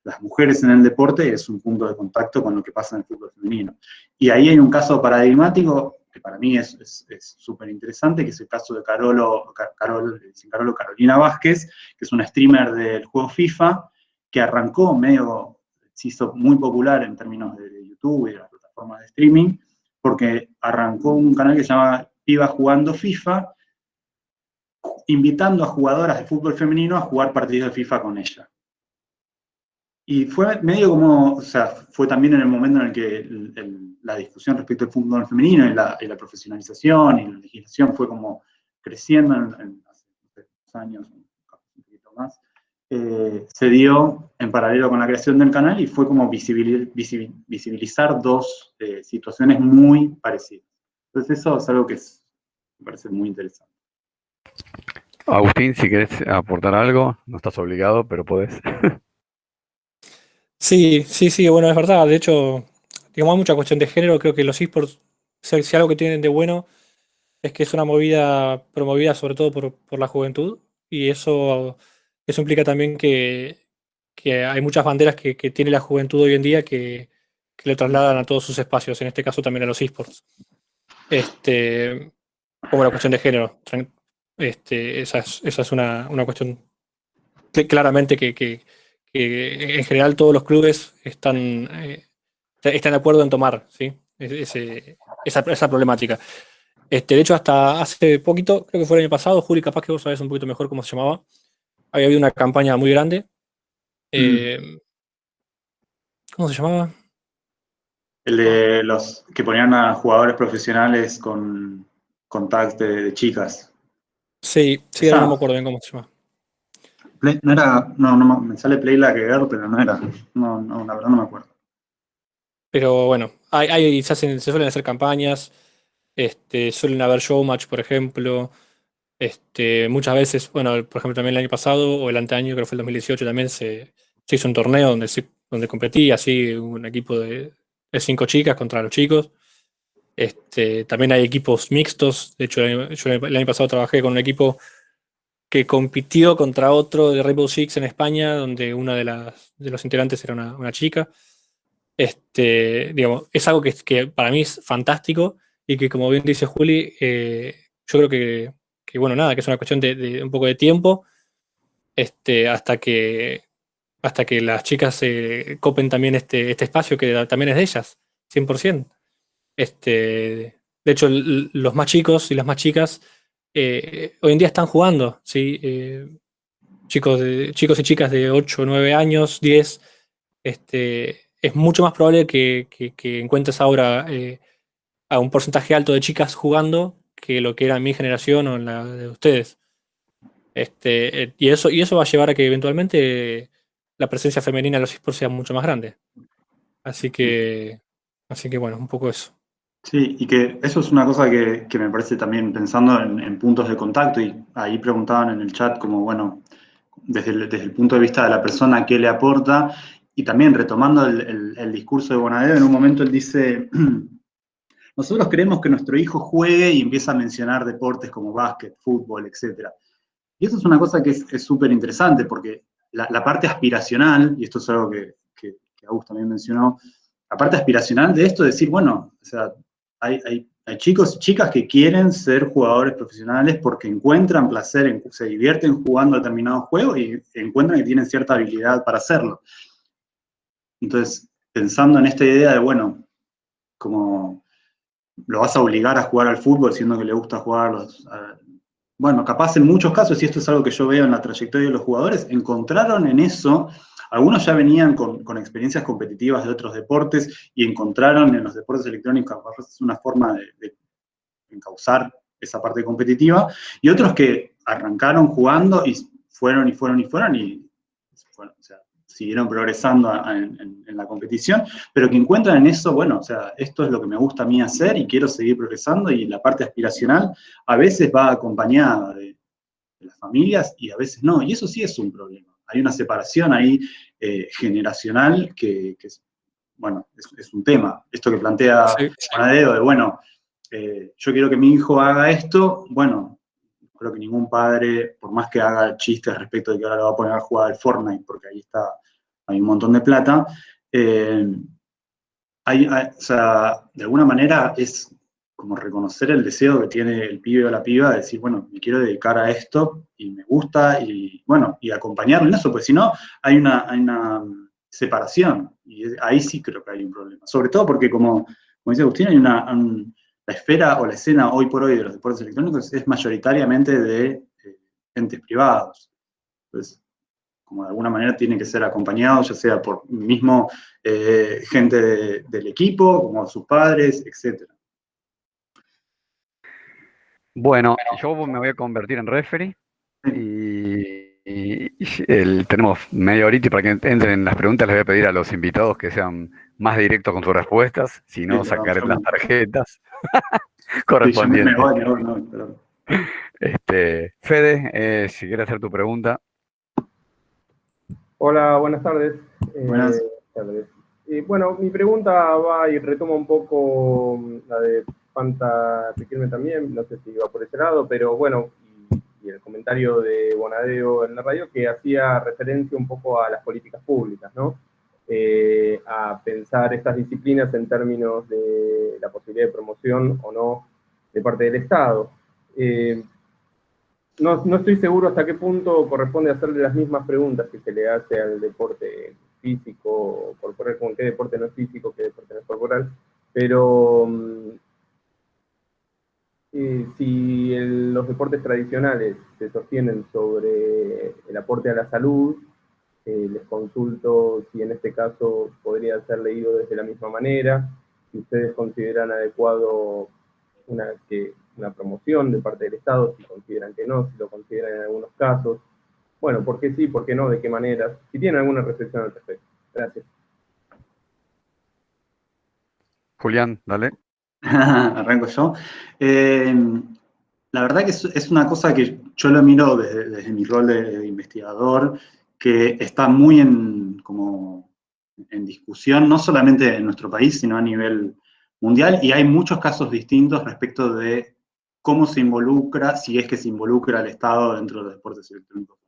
las mujeres en el deporte es un punto de contacto con lo que pasa en el fútbol femenino. Y ahí hay un caso paradigmático que para mí es súper interesante, que es el caso de Carolina Vázquez, que es una streamer del juego FIFA, que arrancó se hizo muy popular en términos de YouTube y de las plataformas de streaming, porque arrancó un canal que se llama Piba Jugando FIFA, invitando a jugadoras de fútbol femenino a jugar partidos de FIFA con ella. Y fue medio como, o sea, fue también en el momento en el que la discusión respecto al fútbol femenino y la profesionalización y la legislación fue como creciendo hace unos años, un poquito más, se dio en paralelo con la creación del canal y fue como visibilizar dos situaciones muy parecidas. Entonces eso es algo que me parece muy interesante. Agustín, si querés aportar algo, no estás obligado, pero podés. Sí, bueno, es verdad. De hecho, digamos, hay mucha cuestión de género. Creo que los esports, si algo que tienen de bueno, es que es una movida promovida sobre todo por la juventud. Y eso implica también que hay muchas banderas que tiene la juventud hoy en día que le trasladan a todos sus espacios, en este caso también a los esports. Como la cuestión de género. Esa es una cuestión que claramente que en general todos los clubes están de acuerdo en tomar, ¿sí? esa problemática. De hecho, hasta hace poquito, creo que fue el año pasado, Juli, capaz que vos sabés un poquito mejor cómo se llamaba, había habido una campaña muy grande. ¿Cómo ¿Cómo se llamaba? El de los que ponían a jugadores profesionales con tags de chicas. Sí, ahora no me acuerdo bien cómo se llama. No era, no, me sale Play Like a Girl, pero no era, no, la verdad no me acuerdo. Pero bueno, se suelen hacer campañas, suelen haber showmatch, por ejemplo. Muchas veces, bueno, por ejemplo, también el año pasado o el anteaño, creo que fue el 2018, también se hizo un torneo donde competía así un equipo de 5 chicas contra los chicos. También hay equipos mixtos. De hecho, yo el año pasado trabajé con un equipo que compitió contra otro de Rainbow Six en España, donde una de los integrantes era una chica. Digamos, es algo que para mí es fantástico y que, como bien dice Juli, yo creo que, bueno, nada, que es una cuestión de un poco de tiempo, hasta que las chicas copen también este espacio que también es de ellas, 100%. De hecho, los más chicos y las más chicas hoy en día están jugando, ¿sí? Chicos y chicas de 8 9 años, 10, es mucho más probable que encuentres ahora a un porcentaje alto de chicas jugando que lo que era en mi generación o en la de ustedes. Y eso va a llevar a que eventualmente la presencia femenina en los esports sea mucho más grande. Así que, bueno, un poco eso. Sí, y que eso es una cosa que me parece también pensando en puntos de contacto, y ahí preguntaban en el chat como, bueno, desde el punto de vista de la persona, qué le aporta, y también retomando el discurso de Bonadeo, en un momento él dice, nosotros queremos que nuestro hijo juegue y empieza a mencionar deportes como básquet, fútbol, etc. Y eso es una cosa que es súper interesante, porque la parte aspiracional, y esto es algo que Agus también mencionó, la parte aspiracional de esto es decir, bueno, o sea, hay chicos y chicas que quieren ser jugadores profesionales porque encuentran placer, se divierten jugando determinados juegos y encuentran que tienen cierta habilidad para hacerlo. Entonces, pensando en esta idea de, bueno, como lo vas a obligar a jugar al fútbol, siendo que le gusta jugar bueno, capaz en muchos casos, y esto es algo que yo veo en la trayectoria de los jugadores, encontraron en eso, algunos ya venían con experiencias competitivas de otros deportes y encontraron en los deportes electrónicos una forma de encauzar esa parte competitiva, y otros que arrancaron jugando y fueron, o sea, siguieron progresando en la competición, pero que encuentran en eso, bueno, o sea, esto es lo que me gusta a mí hacer y quiero seguir progresando, y la parte aspiracional a veces va acompañada de las familias y a veces no, y eso sí es un problema. Hay una separación ahí generacional que es, bueno, es un tema. Esto que plantea Bonadeo de, bueno, yo quiero que mi hijo haga esto, bueno, creo que ningún padre, por más que haga chistes respecto de que ahora lo va a poner a jugar al Fortnite, porque ahí hay un montón de plata, o sea, de alguna manera es como reconocer el deseo que tiene el pibe o la piba de decir, bueno, me quiero dedicar a esto y me gusta, y bueno, y acompañarlo en eso, pues si no, hay una separación, y ahí sí creo que hay un problema. Sobre todo porque, como dice Agustín, hay la esfera o la escena hoy por hoy de los deportes electrónicos es mayoritariamente de entes privados. Entonces, como de alguna manera tiene que ser acompañado, ya sea por mismo gente del equipo, como sus padres, etc. Bueno, yo me voy a convertir en referee y tenemos media horita, y para que entren en las preguntas les voy a pedir a los invitados que sean más directos con sus respuestas, si no sacaré las tarjetas correspondientes. Fede, si quieres hacer tu pregunta. Hola, buenas tardes. Buenas. Tardes. Bueno, mi pregunta va y retoma un poco la de Fanta Riquelme también, no sé si va por ese lado, pero bueno, y el comentario de Bonadeo en la radio que hacía referencia un poco a las políticas públicas, ¿no? A pensar estas disciplinas en términos de la posibilidad de promoción o no de parte del Estado. No estoy seguro hasta qué punto corresponde hacerle las mismas preguntas que se le hace al deporte físico, corporal, como qué deporte no es físico, qué deporte no es corporal, pero si los deportes tradicionales se sostienen sobre el aporte a la salud, Les consulto si en este caso podría ser leído desde la misma manera, si ustedes consideran adecuado una promoción de parte del Estado, si consideran que no, si lo consideran en algunos casos. Bueno, ¿por qué sí, por qué no, de qué maneras? Si tienen alguna reflexión al respecto. Gracias. Julián, dale. Arranco yo. La verdad que es una cosa que yo lo miro desde mi rol de investigador, que está muy en discusión, no solamente en nuestro país, sino a nivel mundial, y hay muchos casos distintos respecto de cómo se involucra, si es que se involucra el Estado dentro de los deportes electrónicos.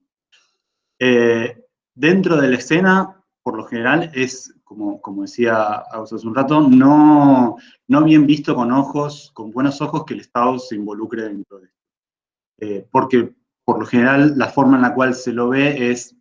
Dentro de la escena, por lo general, es, como decía hace un rato, no bien visto con buenos ojos que el Estado se involucre dentro de esto. Porque, por lo general, la forma en la cual se lo ve es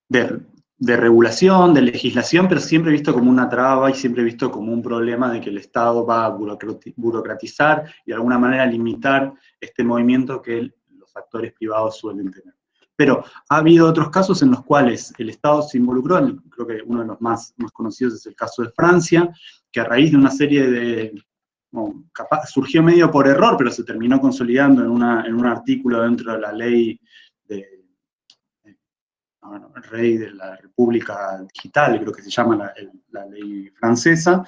de regulación, de legislación, pero siempre visto como una traba y siempre visto como un problema de que el Estado va a burocratizar y de alguna manera limitar este movimiento que los actores privados suelen tener. Pero ha habido otros casos en los cuales el Estado se involucró, creo que uno de los más conocidos es el caso de Francia, que a raíz de una serie de, surgió medio por error, pero se terminó consolidando en un artículo dentro de la ley el rey de la República Digital, creo que se llama la ley francesa,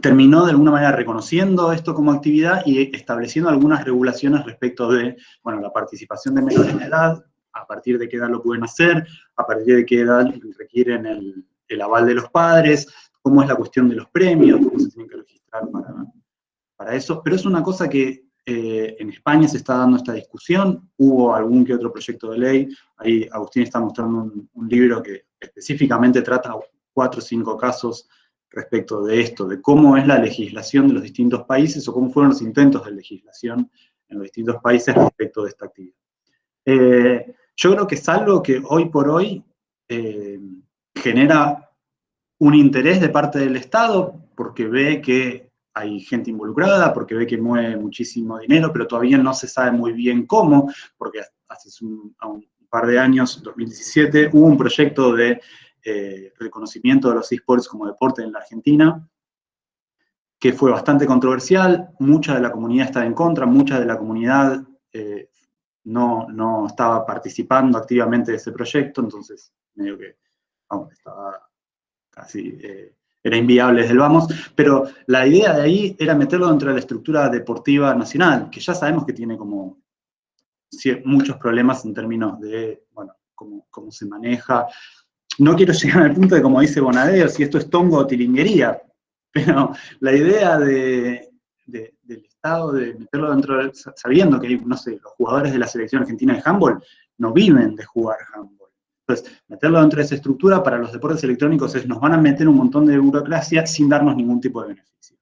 terminó de alguna manera reconociendo esto como actividad y estableciendo algunas regulaciones respecto de, la participación de menores de edad, a partir de qué edad lo pueden hacer, a partir de qué edad requieren el aval de los padres, cómo es la cuestión de los premios, cómo se tienen que registrar para eso, pero es una cosa que en España se está dando esta discusión, hubo algún que otro proyecto de ley, ahí Agustín está mostrando un libro que específicamente trata 4 o 5 casos respecto de esto, de cómo es la legislación de los distintos países o cómo fueron los intentos de legislación en los distintos países respecto de esta actividad. Yo creo que es algo que hoy por hoy genera un interés de parte del Estado porque ve que hay gente involucrada, porque ve que mueve muchísimo dinero, pero todavía no se sabe muy bien cómo, porque hace un par de años, 2017, hubo un proyecto de reconocimiento de los eSports como deporte en la Argentina, que fue bastante controversial, mucha de la comunidad estaba en contra, mucha de la comunidad no estaba participando activamente de ese proyecto, entonces medio que estaba casi... era inviable desde el vamos, pero la idea de ahí era meterlo dentro de la estructura deportiva nacional, que ya sabemos que tiene como muchos problemas en términos de, cómo se maneja. No quiero llegar al punto de, como dice Bonadeo, si esto es tongo o tilinguería, pero la idea del Estado de meterlo dentro, sabiendo que, no sé, los jugadores de la selección argentina de handball no viven de jugar handball. Entonces, meterlo dentro de esa estructura para los deportes electrónicos nos van a meter un montón de burocracia sin darnos ningún tipo de beneficio.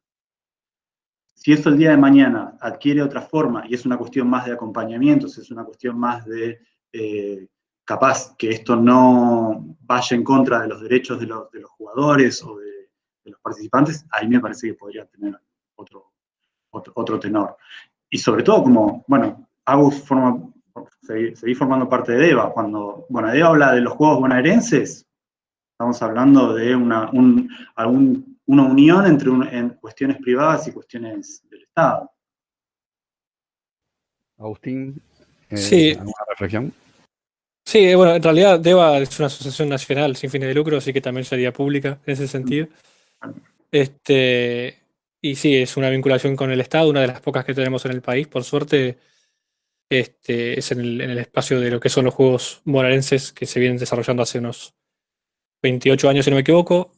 Si eso el día de mañana adquiere otra forma y es una cuestión más de acompañamiento, es una cuestión más de capaz que esto no vaya en contra de los derechos de los jugadores o de los participantes, ahí me parece que podría tener otro tenor. Y sobre todo como, Agus seguí formando parte de DEVA. Cuando DEVA habla de los juegos bonaerenses, estamos hablando de una unión en cuestiones privadas y cuestiones del Estado. Agustín, sí. ¿alguna reflexión? Sí, en realidad DEVA es una asociación nacional sin fines de lucro, así que también sería pública en ese sentido. Y sí, es una vinculación con el Estado, una de las pocas que tenemos en el país, por suerte. Es en el espacio de lo que son los juegos bonaerenses que se vienen desarrollando hace unos 28 años, si no me equivoco.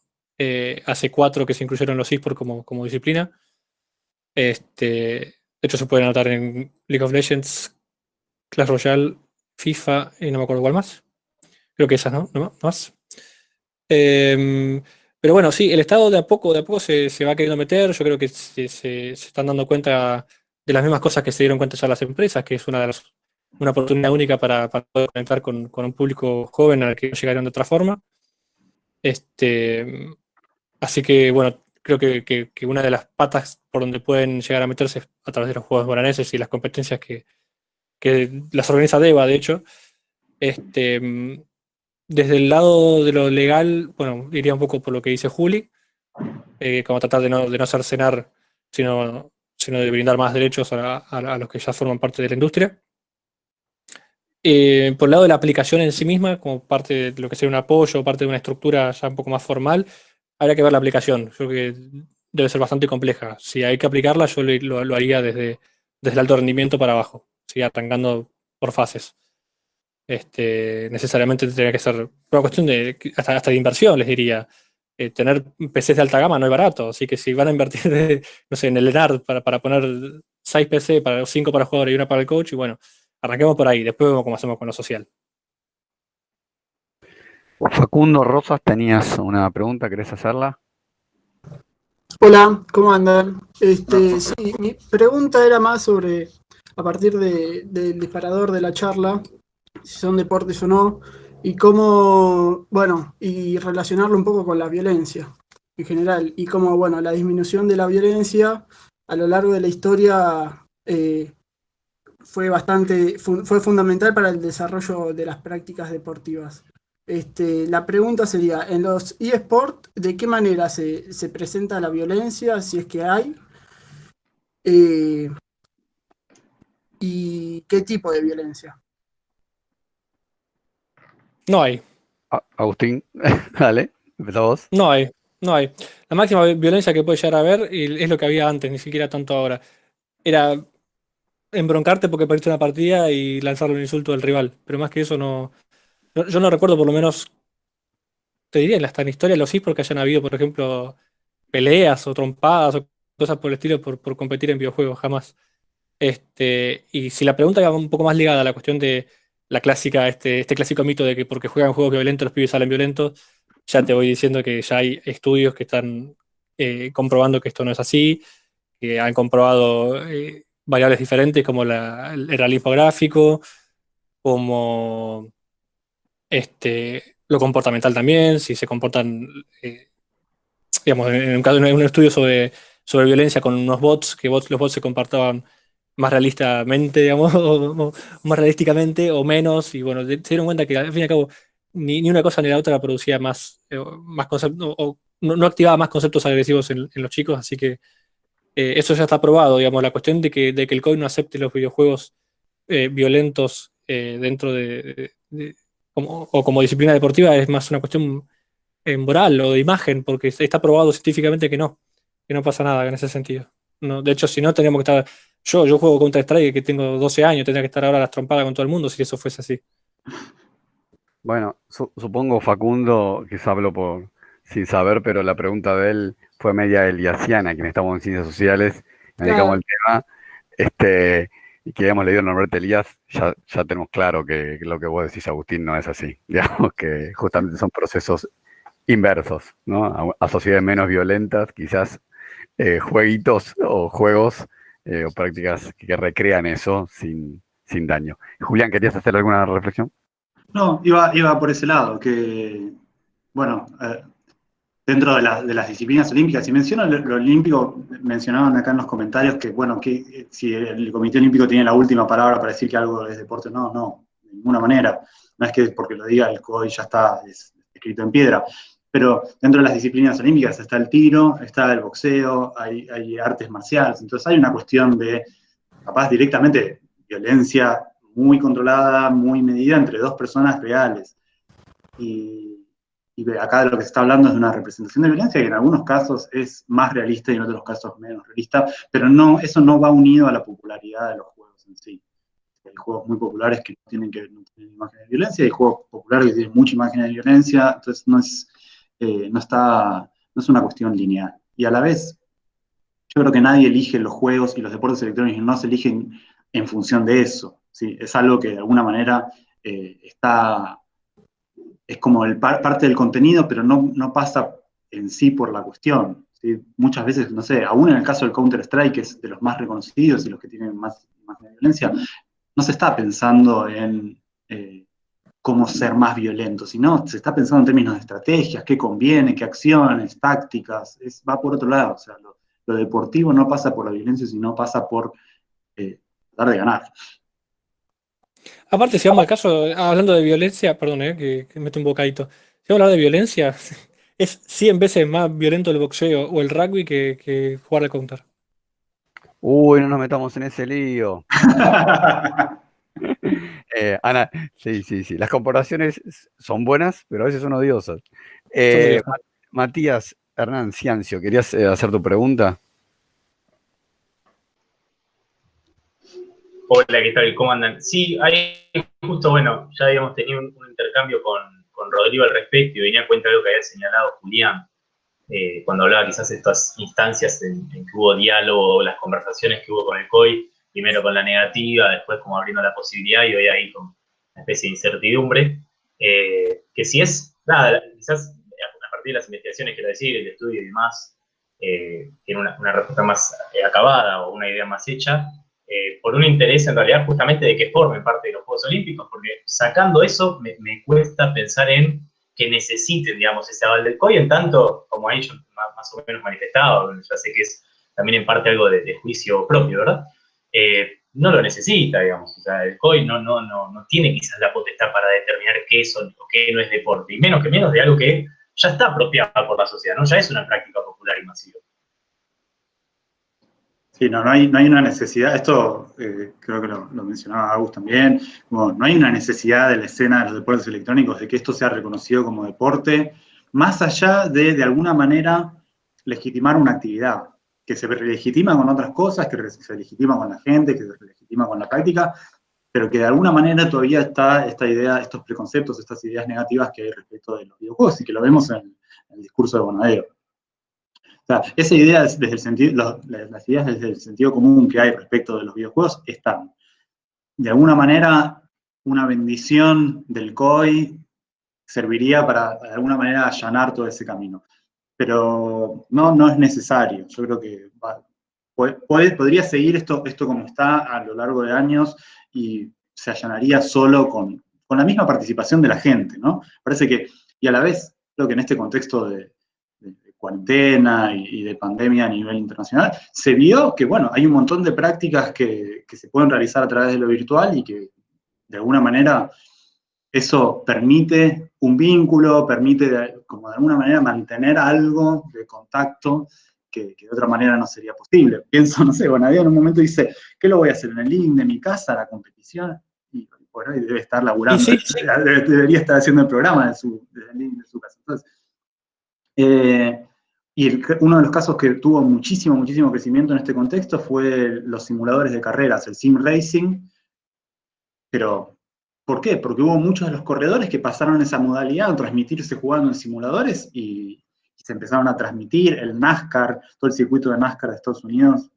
Hace 4 que se incluyeron los eSports como disciplina. De hecho, se pueden anotar en League of Legends, Clash Royale, FIFA y no me acuerdo cuál más. Creo que esas, ¿no? No más. Pero bueno, sí, el Estado de a poco se va queriendo meter. Yo creo que se están dando cuenta de las mismas cosas que se dieron cuenta ya las empresas, que es una oportunidad única para poder conectar con un público joven al que no llegaron de otra forma. Así que, creo que una de las patas por donde pueden llegar a meterse es a través de los juegos bonaerenses y las competencias que las organiza DEVA, de hecho. Desde el lado de lo legal, bueno, iría un poco por lo que dice Juli, como tratar de no cercenar, sino de brindar más derechos a los que ya forman parte de la industria. Por el lado de la aplicación en sí misma, como parte de lo que sería un apoyo, parte de una estructura ya un poco más formal, habría que ver la aplicación. Yo creo que debe ser bastante compleja. Si hay que aplicarla, yo lo haría desde el alto rendimiento para abajo, ¿sí? Arrancando por fases. Necesariamente tendría que ser una cuestión de hasta de inversión, les diría. Tener PCs de alta gama no es barato, así que si van a invertir no sé, en el ENARD para poner 6 PC, 5 para el jugador y una para el coach, y bueno, arranquemos por ahí, después vemos cómo hacemos con lo social. Facundo Rosas, tenías una pregunta, ¿querés hacerla? Hola, ¿cómo andan? Sí, mi pregunta era más sobre, a partir del disparador de la charla, si son deportes o no, y cómo, bueno, y relacionarlo un poco con la violencia en general, y cómo, bueno, la disminución de la violencia a lo largo de la historia fue fundamental para el desarrollo de las prácticas deportivas. La pregunta sería, en los eSports, ¿de qué manera se presenta la violencia, si es que hay? ¿Y qué tipo de violencia? No hay. Agustín, dale, empezá vos. No hay. La máxima violencia que puede llegar a haber es lo que había antes, ni siquiera tanto ahora. Era embroncarte porque perdiste una partida y lanzarle un insulto al rival. Pero más que eso no. Yo no recuerdo, por lo menos, te diría, hasta en historia de los eSports que hayan habido, por ejemplo, peleas o trompadas o cosas por el estilo por competir en videojuegos, jamás. Y si la pregunta va un poco más ligada a la cuestión de la clásica, este clásico mito de que porque juegan juegos violentos los pibes salen violentos, ya te voy diciendo que ya hay estudios que están comprobando que esto no es así, que han comprobado variables diferentes como el realismo gráfico, como lo comportamental también, si se comportan, digamos, en un estudio sobre violencia con unos bots, que los bots se comportaban más realistamente, digamos, o más realísticamente o menos, y bueno, se dieron cuenta que al fin y al cabo ni una cosa ni la otra producía más conceptos, o no activaba más conceptos agresivos en los chicos, así que eso ya está probado, digamos, la cuestión de que el COI no acepte los videojuegos violentos dentro como disciplina deportiva es más una cuestión moral o de imagen, porque está probado científicamente que no pasa nada en ese sentido. No, de hecho, si no, tendríamos que estar. Yo juego Counter-Strike que tengo 12 años, tendría que estar ahora a las trompadas con todo el mundo si eso fuese así. Bueno, supongo Facundo, quizá hablo sin saber, pero la pregunta de él fue media eliasiana, quien estamos en ciencias sociales, me dedicamos al tema, y que habíamos leído Norberto Elías, ya tenemos claro que lo que vos decís, Agustín, no es así. Digamos que justamente son procesos inversos, ¿no? A sociedades menos violentas, quizás jueguitos o juegos o prácticas que recrean eso sin daño. Julián, ¿querías hacer alguna reflexión? No, iba por ese lado, que, bueno, dentro de las disciplinas olímpicas, si menciono lo olímpico, mencionaban acá en los comentarios que, bueno, que si el Comité Olímpico tiene la última palabra para decir que algo es deporte, no, de ninguna manera. No es que porque lo diga el COI ya está escrito en piedra. Pero dentro de las disciplinas olímpicas está el tiro, está el boxeo, hay artes marciales, entonces hay una cuestión de, capaz directamente, violencia muy controlada, muy medida entre dos personas reales. Y acá de lo que se está hablando es de una representación de violencia que en algunos casos es más realista y en otros casos menos realista, pero no, eso no va unido a la popularidad de los juegos en sí. Hay juegos muy populares que no tienen imágenes de violencia, hay juegos populares que tienen mucha imagen de violencia, entonces no es una cuestión lineal. Y a la vez, yo creo que nadie elige los juegos y los deportes electrónicos, no se eligen en función de eso, ¿sí? Es algo que de alguna manera es como parte del contenido, pero no pasa en sí por la cuestión, ¿sí? Muchas veces, no sé, aún en el caso del Counter-Strike, que es de los más reconocidos y los que tienen más imagen de violencia, no se está pensando en cómo ser más violento, sino se está pensando en términos de estrategias, qué conviene, qué acciones, tácticas, va por otro lado, o sea, lo deportivo no pasa por la violencia, sino pasa por tratar de ganar. Aparte, si vamos al caso, hablando de violencia, perdón, que meto un bocadito. Si vamos a hablar de violencia, es 100 veces más violento el boxeo o el rugby que jugar al counter. Uy, no nos metamos en ese lío. Ana, sí, sí, sí. Las comparaciones son buenas, pero a veces son odiosas. Son odiosas. Matías Hernán Ciancio, ¿querías hacer tu pregunta? Hola, ¿qué tal? ¿Cómo andan? Sí, ahí justo, bueno, ya habíamos tenido un intercambio con Rodrigo al respecto y venía a cuenta de lo que había señalado Julián, cuando hablaba quizás de estas instancias en que hubo diálogo, las conversaciones que hubo con el COI, primero con la negativa, después como abriendo la posibilidad y hoy ahí con una especie de incertidumbre, que si es, nada, quizás a partir de las investigaciones, quiero decir, el estudio y demás, tiene una respuesta más acabada o una idea más hecha, por un interés en realidad justamente de que formen parte de los Juegos Olímpicos, porque sacando eso me cuesta pensar en que necesiten, digamos, ese aval del COI, en tanto, como ha dicho, más o menos manifestado, ya sé que es también en parte algo de juicio propio, ¿verdad? No lo necesita, digamos, o sea, el COI no tiene quizás la potestad para determinar qué es o qué no es deporte, y menos de algo que ya está apropiado por la sociedad, ¿no? Ya es una práctica popular y masiva. Sí, no hay una necesidad, esto creo que lo mencionaba Agus también, bueno, no hay una necesidad de la escena de los deportes electrónicos de que esto sea reconocido como deporte, más allá de alguna manera legitimar una actividad, que se legitima con otras cosas, que se legitima con la gente, que se legitima con la práctica, pero que de alguna manera todavía está esta idea, estos preconceptos, estas ideas negativas que hay respecto de los videojuegos, y que lo vemos en el discurso de Bonadeo. O sea, esa idea desde el sentido, las ideas desde el sentido común que hay respecto de los videojuegos están. De alguna manera, una bendición del COI serviría para, de alguna manera, allanar todo ese camino. Pero no es necesario. Yo creo que podría seguir esto como está a lo largo de años y se allanaría solo con la misma participación de la gente, ¿no? Parece que, y a la vez, creo que en este contexto de cuarentena y de pandemia a nivel internacional, se vio que, bueno, hay un montón de prácticas que se pueden realizar a través de lo virtual y que, de alguna manera, eso permite un vínculo, permite, como de alguna manera, mantener algo de contacto que de otra manera no sería posible. Pienso, no sé, Bonadeo en un momento dice, ¿qué lo voy a hacer en el link de mi casa, la competición? Y por ahí debe estar laburando, sí. Debería estar haciendo el programa desde el link de su casa. Entonces, y uno de los casos que tuvo muchísimo crecimiento en este contexto fue los simuladores de carreras, el sim racing. Pero, ¿por qué? Porque hubo muchos de los corredores que pasaron esa modalidad a transmitirse jugando en simuladores y se empezaron a transmitir el NASCAR, todo el circuito de NASCAR de Estados Unidos.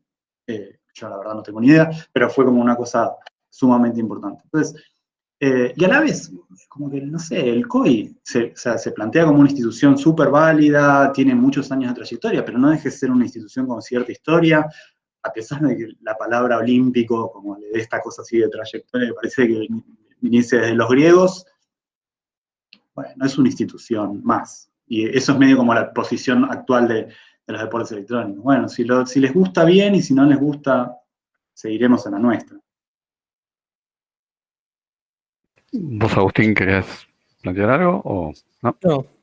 Yo la verdad no tengo ni idea, pero fue como una cosa sumamente importante. Entonces, y a la vez, como que, no sé, el COI se plantea como una institución súper válida, tiene muchos años de trayectoria, pero no deje de ser una institución con cierta historia, a pesar de que la palabra olímpico, como le dé esta cosa así de trayectoria, me parece que viniese desde los griegos, bueno, es una institución más. Y eso es medio como la posición actual de los deportes electrónicos. Bueno, si les gusta bien y si no les gusta, seguiremos en la nuestra. ¿Vos, Agustín, querías plantear algo o no?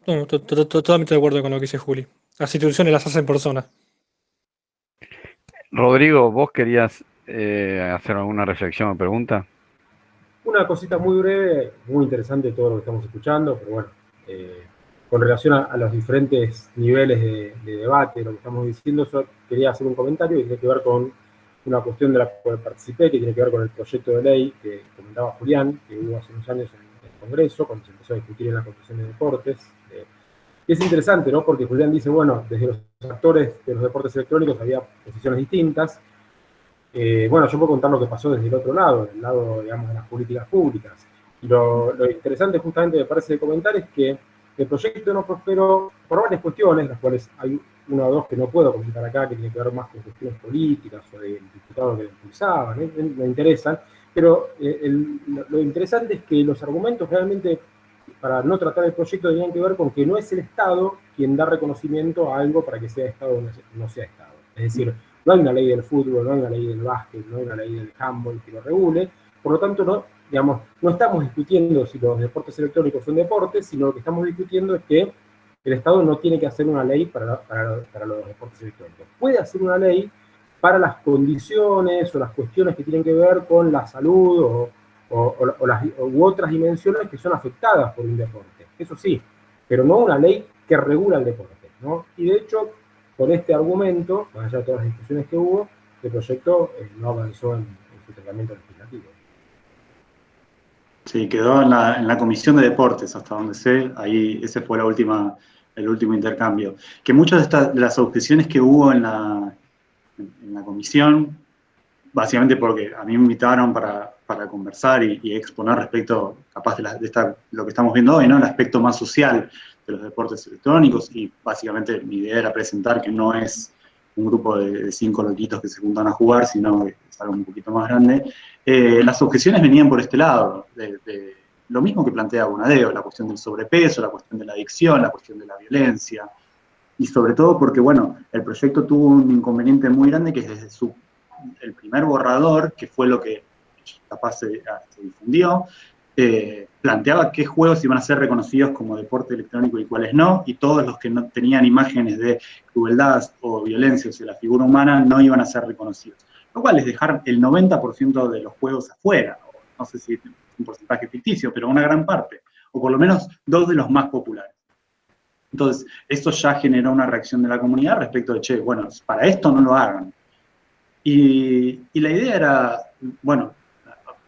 No, totalmente de acuerdo con lo que dice Juli. Las instituciones las hacen personas. Rodrigo, ¿vos querías hacer alguna reflexión o pregunta? Una cosita muy breve, muy interesante todo lo que estamos escuchando, pero bueno, con relación a los diferentes niveles de debate, lo que estamos diciendo, yo quería hacer un comentario que tiene que ver con una cuestión de la cual participé, que tiene que ver con el proyecto de ley que comentaba Julián, que hubo hace unos años en el Congreso, cuando se empezó a discutir en la Comisión de Deportes. Y es interesante, ¿no? Porque Julián dice, bueno, desde los actores de los deportes electrónicos había posiciones distintas. Bueno, yo puedo contar lo que pasó desde el otro lado, del lado, digamos, de las políticas públicas. Y lo interesante, justamente, me parece de comentar es que el proyecto no prosperó por varias cuestiones, las cuales hay una o dos que no puedo comentar acá, que tienen que ver más con cuestiones políticas o de diputados que lo impulsaban, me interesan, pero lo interesante es que los argumentos realmente para no tratar el proyecto tenían que ver con que no es el Estado quien da reconocimiento a algo para que sea Estado o no sea Estado. Es decir, no hay una ley del fútbol, no hay una ley del básquet, no hay una ley del handball que lo regule, Por lo tanto, no, digamos, no estamos discutiendo si los deportes electrónicos son deportes, sino lo que estamos discutiendo es que el Estado no tiene que hacer una ley para los deportes electrónicos. Puede hacer una ley para las condiciones o las cuestiones que tienen que ver con la salud u otras dimensiones que son afectadas por un deporte. Eso sí, pero no una ley que regula el deporte, ¿no? Y de hecho, con este argumento, más allá de todas las discusiones que hubo, el proyecto no avanzó en su tratamiento legislativo. Sí, quedó en la Comisión de Deportes, hasta donde sé, ahí ese fue el último intercambio. Que muchas de las objeciones que hubo en la comisión, básicamente porque a mí me invitaron para conversar y exponer respecto, capaz de lo que estamos viendo hoy, ¿no? El aspecto más social de los deportes electrónicos, y básicamente mi idea era presentar que no es un grupo de 5 loquitos que se juntan a jugar, sino que es algo un poquito más grande. Las objeciones venían por este lado, de lo mismo que plantea Bonadeo, la cuestión del sobrepeso, la cuestión de la adicción, la cuestión de la violencia, y sobre todo porque, bueno, el proyecto tuvo un inconveniente muy grande, que es desde el primer borrador, que fue lo que capaz se difundió, planteaba qué juegos iban a ser reconocidos como deporte electrónico y cuáles no, y todos los que no tenían imágenes de crueldad o violencia hacia la figura humana no iban a ser reconocidos. Lo cual es dejar el 90% de los juegos afuera, no sé si es un porcentaje ficticio, pero una gran parte, o por lo menos 2 de los más populares. Entonces, esto ya generó una reacción de la comunidad respecto de, che, bueno, para esto no lo hagan. Y la idea era, bueno,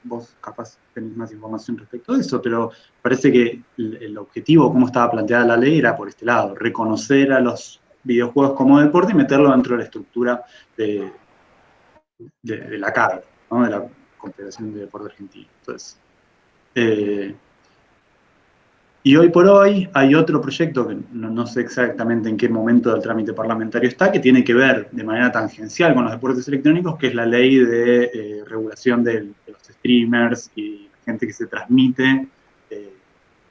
vos capaz tenés más información respecto de eso, pero parece que el objetivo, como estaba planteada la ley, era por este lado, reconocer a los videojuegos como deporte y meterlo dentro de la estructura de la CADE, ¿no? De la Confederación de Deporte Argentina. Entonces, y hoy por hoy hay otro proyecto que no sé exactamente en qué momento del trámite parlamentario está, que tiene que ver de manera tangencial con los deportes electrónicos, que es la ley de regulación de los streamers y gente que se transmite,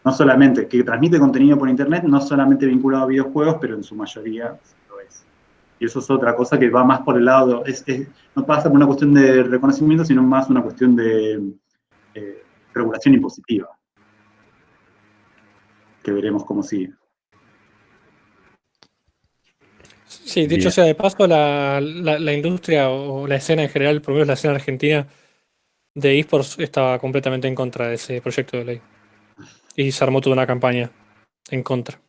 no solamente, que transmite contenido por internet, no solamente vinculado a videojuegos, pero en su mayoría lo es. Y eso es otra cosa que va más por el lado, no pasa por una cuestión de reconocimiento, sino más una cuestión de regulación impositiva, que veremos cómo sigue. Sí, dicho sea de paso, la industria o la escena en general, por lo menos la escena argentina de eSports, estaba completamente en contra de ese proyecto de ley. Y se armó toda una campaña en contra.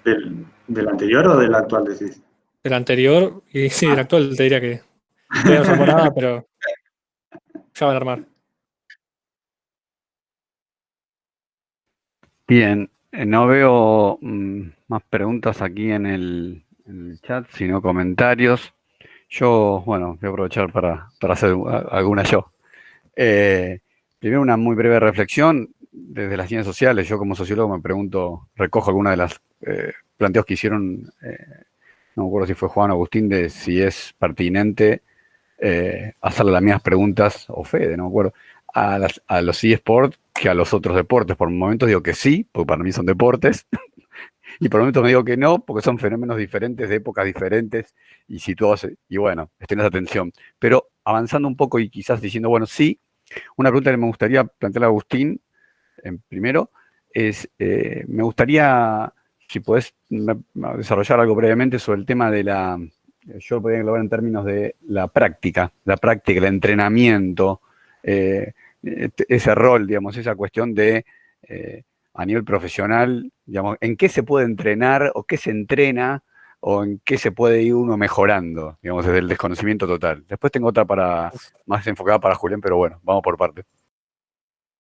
¿Del anterior o del actual, decís? Del anterior, y sí, del actual te diría que todavía no se armó nada, pero ya van a armar. Bien, no veo más preguntas aquí en el chat, sino comentarios. Yo, bueno, voy a aprovechar para hacer alguna yo. Primero, una muy breve reflexión. Desde las ciencias sociales, yo como sociólogo me pregunto, recojo alguna de las planteos que hicieron, no me acuerdo si fue Juan o Agustín, de si es pertinente hacerle las mismas preguntas, o Fede, no me acuerdo, a los eSports que a los otros deportes. Por momentos digo que sí, porque para mí son deportes, y por momentos me digo que no, porque son fenómenos diferentes, de épocas diferentes, y situados, y bueno, estoy en esa tensión. Pero avanzando un poco y quizás diciendo, bueno, sí, una pregunta que me gustaría plantearle a Agustín, primero, es, me gustaría, si podés desarrollar algo brevemente sobre el tema de yo lo podría englobar en términos de la práctica, el entrenamiento, ese rol, digamos, esa cuestión de, a nivel profesional, digamos, en qué se puede entrenar o qué se entrena o en qué se puede ir uno mejorando, digamos, desde el desconocimiento total. Después tengo otra más enfocada para Julián, pero bueno, vamos por partes.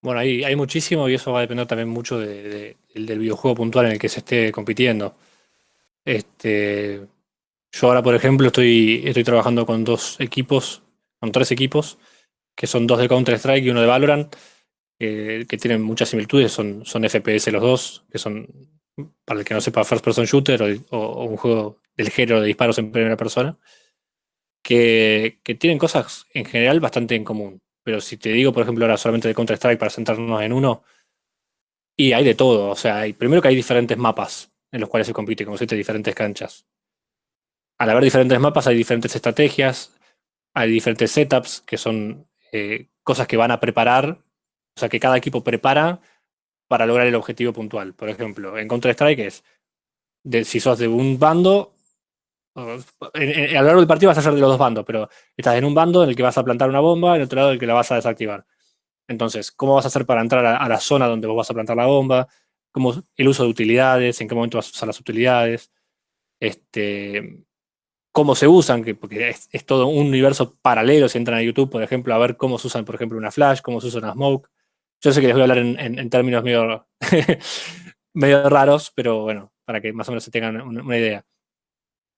Bueno, hay muchísimo y eso va a depender también mucho del videojuego puntual en el que se esté compitiendo. Yo ahora, por ejemplo, estoy trabajando con 3 equipos, que son 2 de Counter-Strike y 1 de Valorant, que tienen muchas similitudes, son FPS los dos, que son, para el que no sepa, first person shooter o un juego del género de disparos en primera persona, que tienen cosas en general bastante en común. Pero si te digo, por ejemplo, ahora solamente de Counter-Strike para centrarnos en uno, y hay de todo. O sea, primero que hay diferentes mapas en los cuales se compite, como 7 diferentes canchas. Al haber diferentes mapas hay diferentes estrategias, hay diferentes setups que son cosas que van a preparar, o sea, que cada equipo prepara para lograr el objetivo puntual. Por ejemplo, en Counter-Strike es, si sos de un bando, a lo largo del partido vas a ser de los dos bandos, pero estás en un bando en el que vas a plantar una bomba, en el otro lado en el que la vas a desactivar. Entonces, ¿cómo vas a hacer para entrar a la zona donde vos vas a plantar la bomba? ¿Cómo el uso de utilidades? ¿En qué momento vas a usar las utilidades? ¿Cómo se usan? Porque es todo un universo paralelo. Si entran a YouTube, por ejemplo, a ver cómo se usan, por ejemplo, una flash, cómo se usa una smoke. Yo sé que les voy a hablar en términos medio, medio raros, pero bueno, para que más o menos se tengan una idea.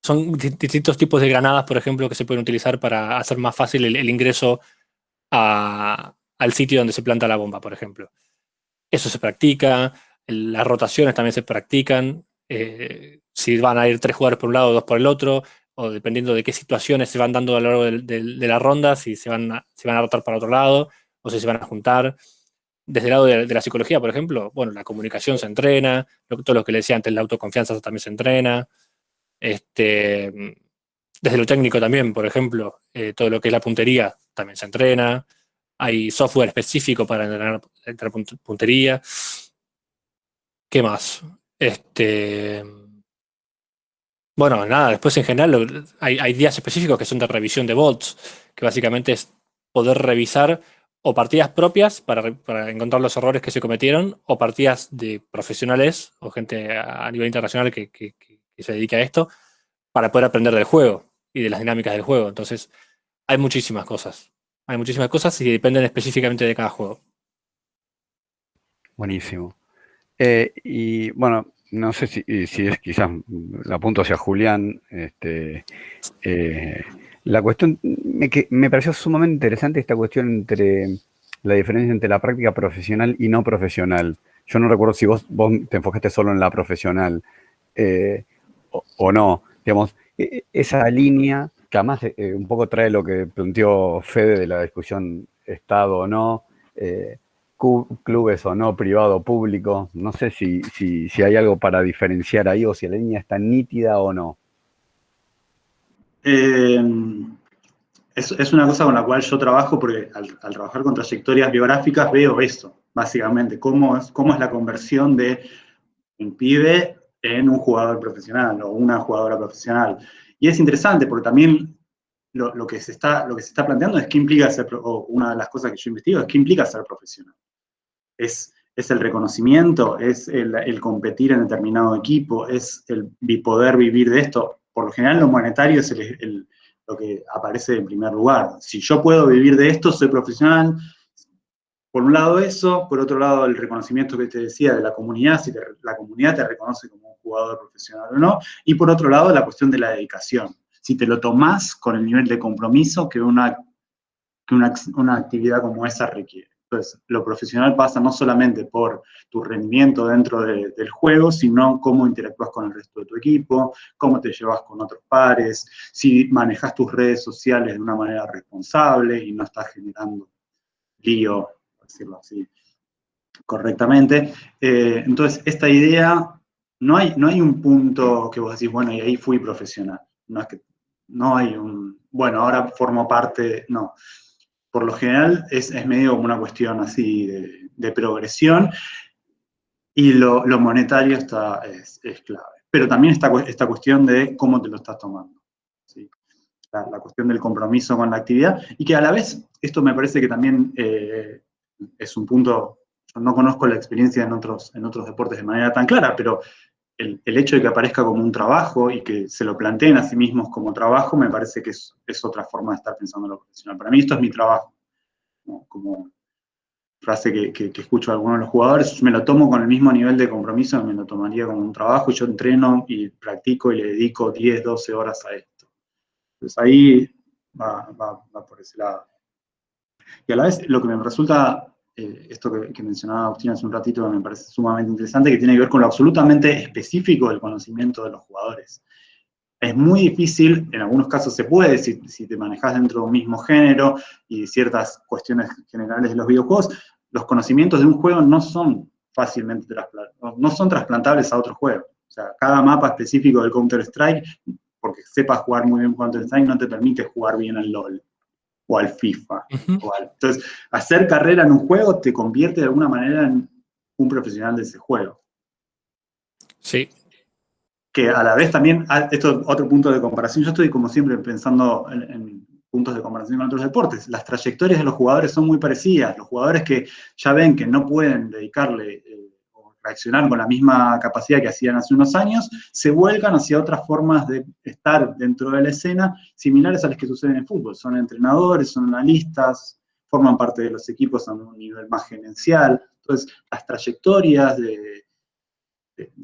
Son distintos tipos de granadas, por ejemplo, que se pueden utilizar para hacer más fácil el ingreso al sitio donde se planta la bomba, por ejemplo. Eso se practica, las rotaciones también se practican, si van a ir 3 jugadores por un lado o 2 por el otro, o dependiendo de qué situaciones se van dando a lo largo de la ronda, si se van a rotar para otro lado, o si se van a juntar. Desde el lado de la psicología, por ejemplo, bueno, la comunicación se entrena, todo lo que le decía antes, la autoconfianza también se entrena. Desde lo técnico también, por ejemplo, todo lo que es la puntería también se entrena. Hay software específico para entrenar puntería. ¿Qué más? Bueno, nada, después en general hay días específicos que son de revisión de bots, que básicamente es poder revisar o partidas propias para encontrar los errores que se cometieron, o partidas de profesionales o gente a nivel internacional que se dedica a esto, para poder aprender del juego y de las dinámicas del juego. Entonces, hay muchísimas cosas. Hay muchísimas cosas y dependen específicamente de cada juego. Buenísimo. Y bueno, no sé si es quizás, la apunto hacia Julián, la cuestión, me pareció sumamente interesante esta cuestión entre la diferencia entre la práctica profesional y no profesional. Yo no recuerdo si vos te enfocaste solo en la profesional o no. Digamos, esa línea, que además un poco trae lo que planteó Fede de la discusión Estado o no, clubes o no, privado o público. No sé si hay algo para diferenciar ahí o si la línea está nítida o no. Es una cosa con la cual yo trabajo porque al trabajar con trayectorias biográficas veo esto, básicamente, cómo es la conversión de un pibe en un jugador profesional o una jugadora profesional. Y es interesante porque también lo que se está planteando es qué implica ser, o una de las cosas que yo investigo es qué implica ser profesional. Es el reconocimiento, es el competir en determinado equipo, es el poder vivir de esto. Por lo general lo monetario es lo que aparece en primer lugar. Si yo puedo vivir de esto, soy profesional. Por un lado eso, por otro lado el reconocimiento que te decía de la comunidad, si la comunidad te reconoce como un jugador profesional o no, y por otro lado la cuestión de la dedicación. Si te lo tomás con el nivel de compromiso que una actividad como esa requiere. Entonces, lo profesional pasa no solamente por tu rendimiento dentro del juego, sino cómo interactúas con el resto de tu equipo, cómo te llevas con otros pares, si manejas tus redes sociales de una manera responsable y no estás generando lío, por decirlo así, correctamente. Entonces, esta idea, no hay un punto que vos decís, bueno, y ahí fui profesional. No hay un, bueno, ahora formo parte, no. Por lo general es medio como una cuestión así de progresión, y lo monetario es clave. Pero también esta cuestión de cómo te lo estás tomando, ¿sí? La cuestión del compromiso con la actividad, y que a la vez, esto me parece que también es un punto, yo no conozco la experiencia en otros deportes de manera tan clara, pero el hecho de que aparezca como un trabajo y que se lo planteen a sí mismos como trabajo, me parece que es otra forma de estar pensando en lo profesional. Para mí esto es mi trabajo, ¿no? Como frase que escucho a algunos de los jugadores, yo me lo tomo con el mismo nivel de compromiso, me lo tomaría como un trabajo, y yo entreno y practico y le dedico 10, 12 horas a esto. Entonces ahí va por ese lado. Y a la vez, lo que me resulta, esto que mencionaba Agustín hace un ratito, que me parece sumamente interesante, que tiene que ver con lo absolutamente específico del conocimiento de los jugadores. Es muy difícil, en algunos casos se puede, si te manejas dentro de un mismo género y ciertas cuestiones generales de los videojuegos, los conocimientos de un juego no son fácilmente no son trasplantables a otro juego. O sea, cada mapa específico del Counter-Strike, porque sepas jugar muy bien Counter-Strike, no te permite jugar bien al LoL. o al FIFA. Entonces, hacer carrera en un juego te convierte de alguna manera en un profesional de ese juego. Sí. Que a la vez también, esto es otro punto de comparación, yo estoy como siempre pensando en puntos de comparación con otros deportes. Las trayectorias de los jugadores son muy parecidas. Los jugadores que ya ven que no pueden dedicarle o reaccionar con la misma capacidad que hacían hace unos años, se vuelcan hacia otras formas de estar dentro de la escena, similares a las que suceden en el fútbol. Son entrenadores, son analistas, forman parte de los equipos a un nivel más gerencial. Entonces, las trayectorias de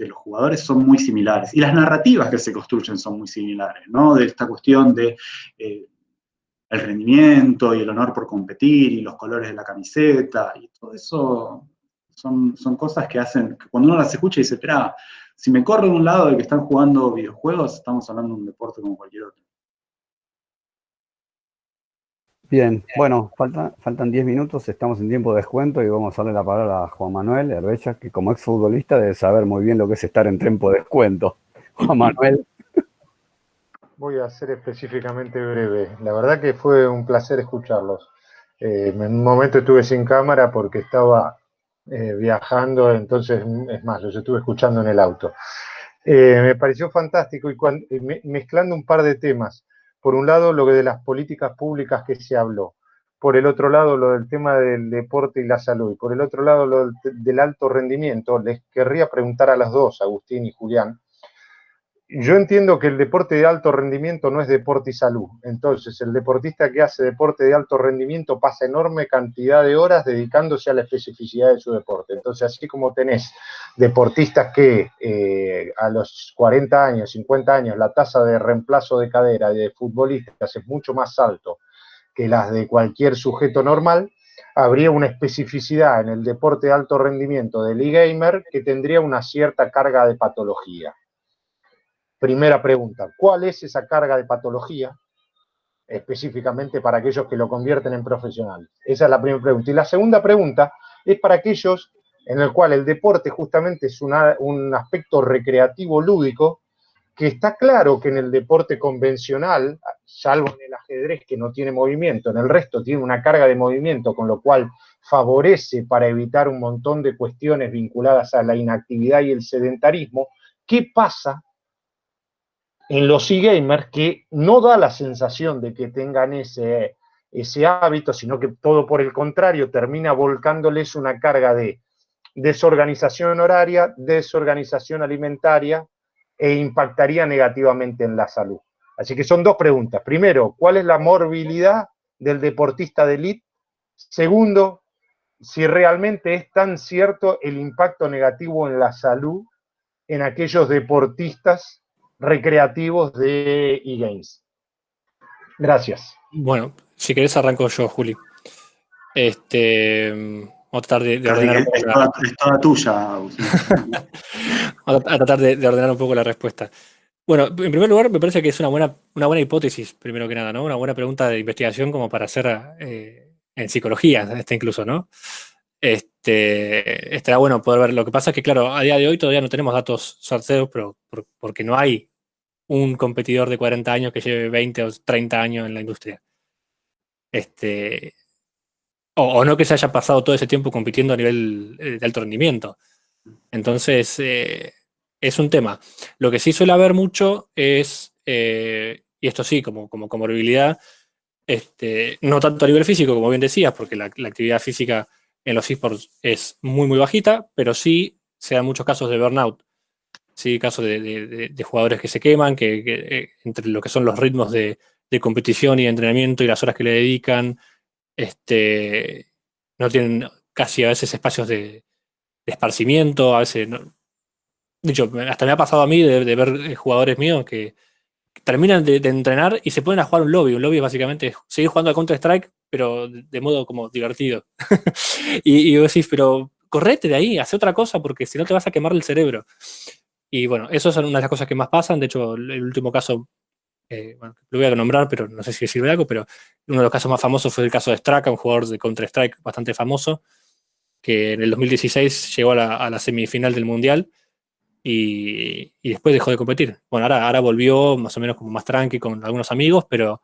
los jugadores son muy similares. Y las narrativas que se construyen son muy similares, ¿no? De esta cuestión de el rendimiento y el honor por competir y los colores de la camiseta y todo eso son cosas que hacen, que cuando uno las escucha y dice, espera, si me corro de un lado de que están jugando videojuegos, estamos hablando de un deporte como cualquier otro. Bien, bueno, faltan 10 minutos, estamos en tiempo de descuento y vamos a darle la palabra a Juan Manuel Herbecha, que como exfutbolista debe saber muy bien lo que es estar en tiempo de descuento. Juan Manuel. Voy a ser específicamente breve. La verdad que fue un placer escucharlos. En un momento estuve sin cámara porque estaba viajando, entonces, es más, los estuve escuchando en el auto. Me pareció fantástico y mezclando un par de temas. Por un lado, lo de las políticas públicas que se habló. Por el otro lado, lo del tema del deporte y la salud. Y por el otro lado, lo del alto rendimiento. Les querría preguntar a las dos, Agustín y Julián. Yo entiendo que el deporte de alto rendimiento no es deporte y salud. Entonces, el deportista que hace deporte de alto rendimiento pasa enorme cantidad de horas dedicándose a la especificidad de su deporte. Entonces, así como tenés deportistas que a los 40 años, 50 años, la tasa de reemplazo de cadera de futbolistas es mucho más alto que las de cualquier sujeto normal, habría una especificidad en el deporte de alto rendimiento del e-gamer que tendría una cierta carga de patología. Primera pregunta, ¿cuál es esa carga de patología específicamente para aquellos que lo convierten en profesional? Esa es la primera pregunta. Y la segunda pregunta es para aquellos en el cual el deporte justamente es un aspecto recreativo lúdico, que está claro que en el deporte convencional, salvo en el ajedrez que no tiene movimiento, en el resto tiene una carga de movimiento, con lo cual favorece para evitar un montón de cuestiones vinculadas a la inactividad y el sedentarismo. ¿Qué pasa en los e-gamers que no da la sensación de que tengan ese hábito, sino que todo por el contrario termina volcándoles una carga de desorganización horaria, desorganización alimentaria e impactaría negativamente en la salud? Así que son dos preguntas. Primero, ¿cuál es la morbilidad del deportista de élite? Segundo, si realmente es tan cierto el impacto negativo en la salud en aquellos deportistas recreativos de e-games. Gracias. Bueno, si querés arranco yo, Juli. Vamos a tratar de ordenar un poco es toda tuya, Agustín. Vamos a tratar de ordenar un poco la respuesta. Bueno, en primer lugar, me parece que es una buena hipótesis, primero que nada, ¿no? Una buena pregunta de investigación como para hacer en psicología, incluso, ¿no? Estará bueno poder ver. Lo que pasa es que, claro, a día de hoy todavía no tenemos datos certeros, pero porque no hay un competidor de 40 años que lleve 20 o 30 años en la industria. O no que se haya pasado todo ese tiempo compitiendo a nivel de alto rendimiento. Entonces, es un tema. Lo que sí suele haber mucho es, y esto sí, como comorbilidad, no tanto a nivel físico, como bien decías, porque la actividad física en los esports es muy, muy bajita, pero sí se dan muchos casos de burnout. Sí, casos de jugadores que se queman, que entre lo que son los ritmos de competición y de entrenamiento y las horas que le dedican, no tienen casi a veces espacios de esparcimiento, a veces no. De hecho, hasta me ha pasado a mí de ver jugadores míos que terminan de entrenar y se ponen a jugar un lobby. Un lobby es básicamente seguir jugando a Counter-Strike, pero de modo como divertido. y vos decís, pero correte de ahí, hace otra cosa, porque si no te vas a quemar el cerebro. Y bueno, eso son una de las cosas que más pasan. De hecho, el último caso, bueno, lo voy a nombrar, pero no sé si sirve de algo, pero uno de los casos más famosos fue el caso de Straka, un jugador de Counter-Strike bastante famoso, que en el 2016 llegó a la semifinal del Mundial y después dejó de competir. Bueno, ahora volvió más o menos como más tranqui con algunos amigos, pero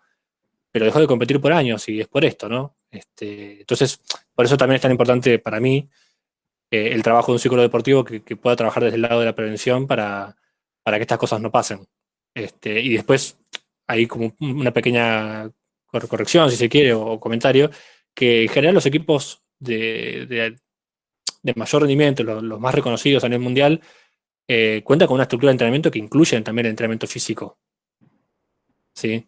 pero dejó de competir por años y es por esto, ¿no? Entonces, por eso también es tan importante para mí el trabajo de un psicólogo deportivo que pueda trabajar desde el lado de la prevención para que estas cosas no pasen. Y después hay como una pequeña corrección, si se quiere, o comentario, que en general los equipos de mayor rendimiento, los más reconocidos a nivel mundial, cuentan con una estructura de entrenamiento que incluye también el entrenamiento físico. ¿Sí?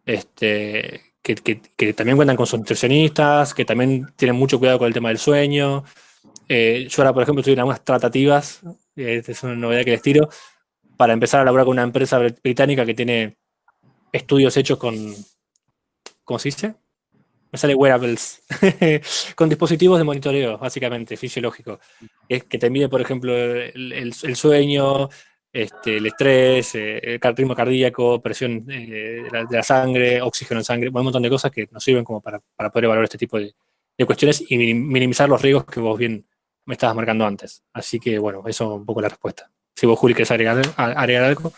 Que también cuentan con sus nutricionistas, que también tienen mucho cuidado con el tema del sueño. Yo ahora, por ejemplo, estoy en algunas tratativas, esta es una novedad que les tiro, para empezar a laburar con una empresa británica que tiene estudios hechos con, ¿cómo se dice? Me sale wearables, con dispositivos de monitoreo, básicamente, fisiológico, que te mide, por ejemplo, el sueño, el estrés, el ritmo cardíaco, presión de la sangre, oxígeno en sangre, un montón de cosas que nos sirven como para poder evaluar este tipo de cuestiones y minimizar los riesgos que vos bien me estabas marcando antes. Así que, bueno, eso es un poco la respuesta. Si vos, Juli, querés agregar algo.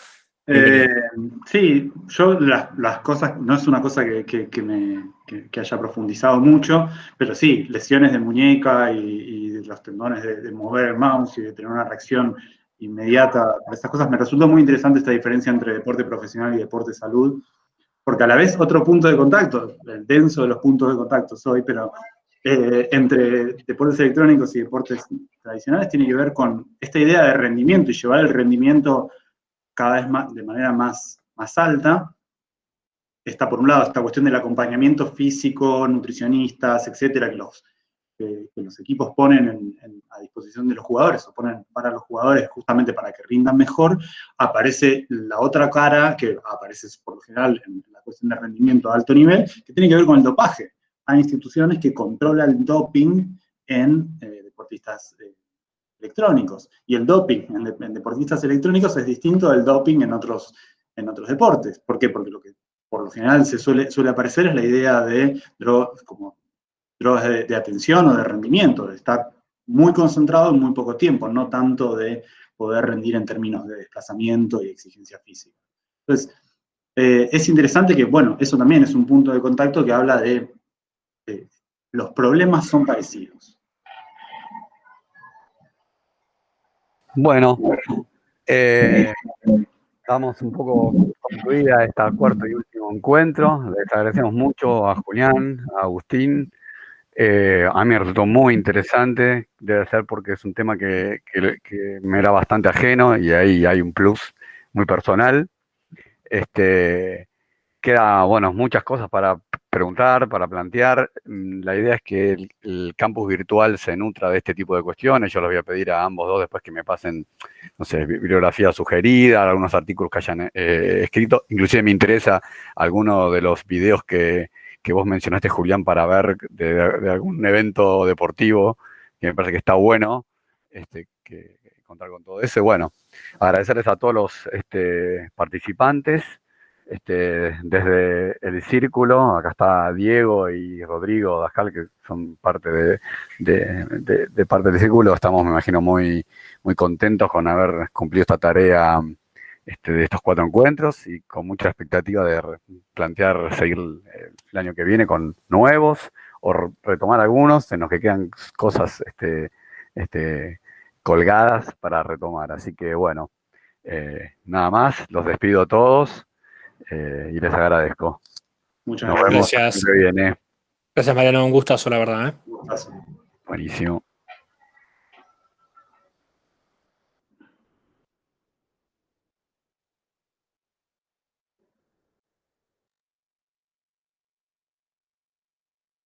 Sí, yo las cosas, no es una cosa que haya profundizado mucho, pero sí, lesiones de muñeca y de los tendones de mover el mouse y de tener una reacción inmediata a estas cosas. Me resulta muy interesante esta diferencia entre deporte profesional y deporte salud, porque a la vez otro punto de contacto, el denso de los puntos de contacto soy, pero entre deportes electrónicos y deportes tradicionales tiene que ver con esta idea de rendimiento y llevar el rendimiento cada vez más, de manera más alta. Está por un lado esta cuestión del acompañamiento físico, nutricionistas, etcétera, que los equipos ponen a disposición de los jugadores, o ponen para los jugadores justamente para que rindan mejor. Aparece la otra cara, que aparece por lo general en la cuestión de rendimiento a alto nivel, que tiene que ver con el dopaje. Hay instituciones que controlan el doping en deportistas electrónicos. Y el doping en deportistas electrónicos es distinto del doping en otros deportes. ¿Por qué? Porque lo que por lo general suele aparecer es la idea de drogas de atención o de rendimiento, de estar muy concentrado en muy poco tiempo, no tanto de poder rendir en términos de desplazamiento y exigencia física. Entonces, es interesante que, bueno, eso también es un punto de contacto que habla de los problemas son parecidos. Bueno, estamos un poco concluida esta cuarto y último encuentro. Les agradecemos mucho a Julián, a Agustín. A mí me resultó muy interesante, debe ser porque es un tema que me era bastante ajeno y ahí hay un plus muy personal. Queda, bueno, muchas cosas para preguntar, para plantear. La idea es que el campus virtual se nutra de este tipo de cuestiones. Yo les voy a pedir a ambos dos después que me pasen, no sé, bibliografía sugerida, algunos artículos que hayan escrito. Inclusive me interesa alguno de los videos que vos mencionaste, Julián, para ver de algún evento deportivo, que me parece que está bueno, que contar con todo eso. Bueno, agradecerles a todos los participantes. Desde el círculo, acá está Diego y Rodrigo Dascal, que son parte de parte del círculo. Estamos, me imagino, muy contentos con haber cumplido esta tarea de estos 4 encuentros y con mucha expectativa de plantear seguir el año que viene con nuevos o retomar algunos en los que quedan cosas colgadas para retomar. Así que bueno, nada más, los despido a todos. Y les agradezco. Muchas gracias. Gracias, Mariano, un gustazo, la verdad. Un gustazo. Buenísimo.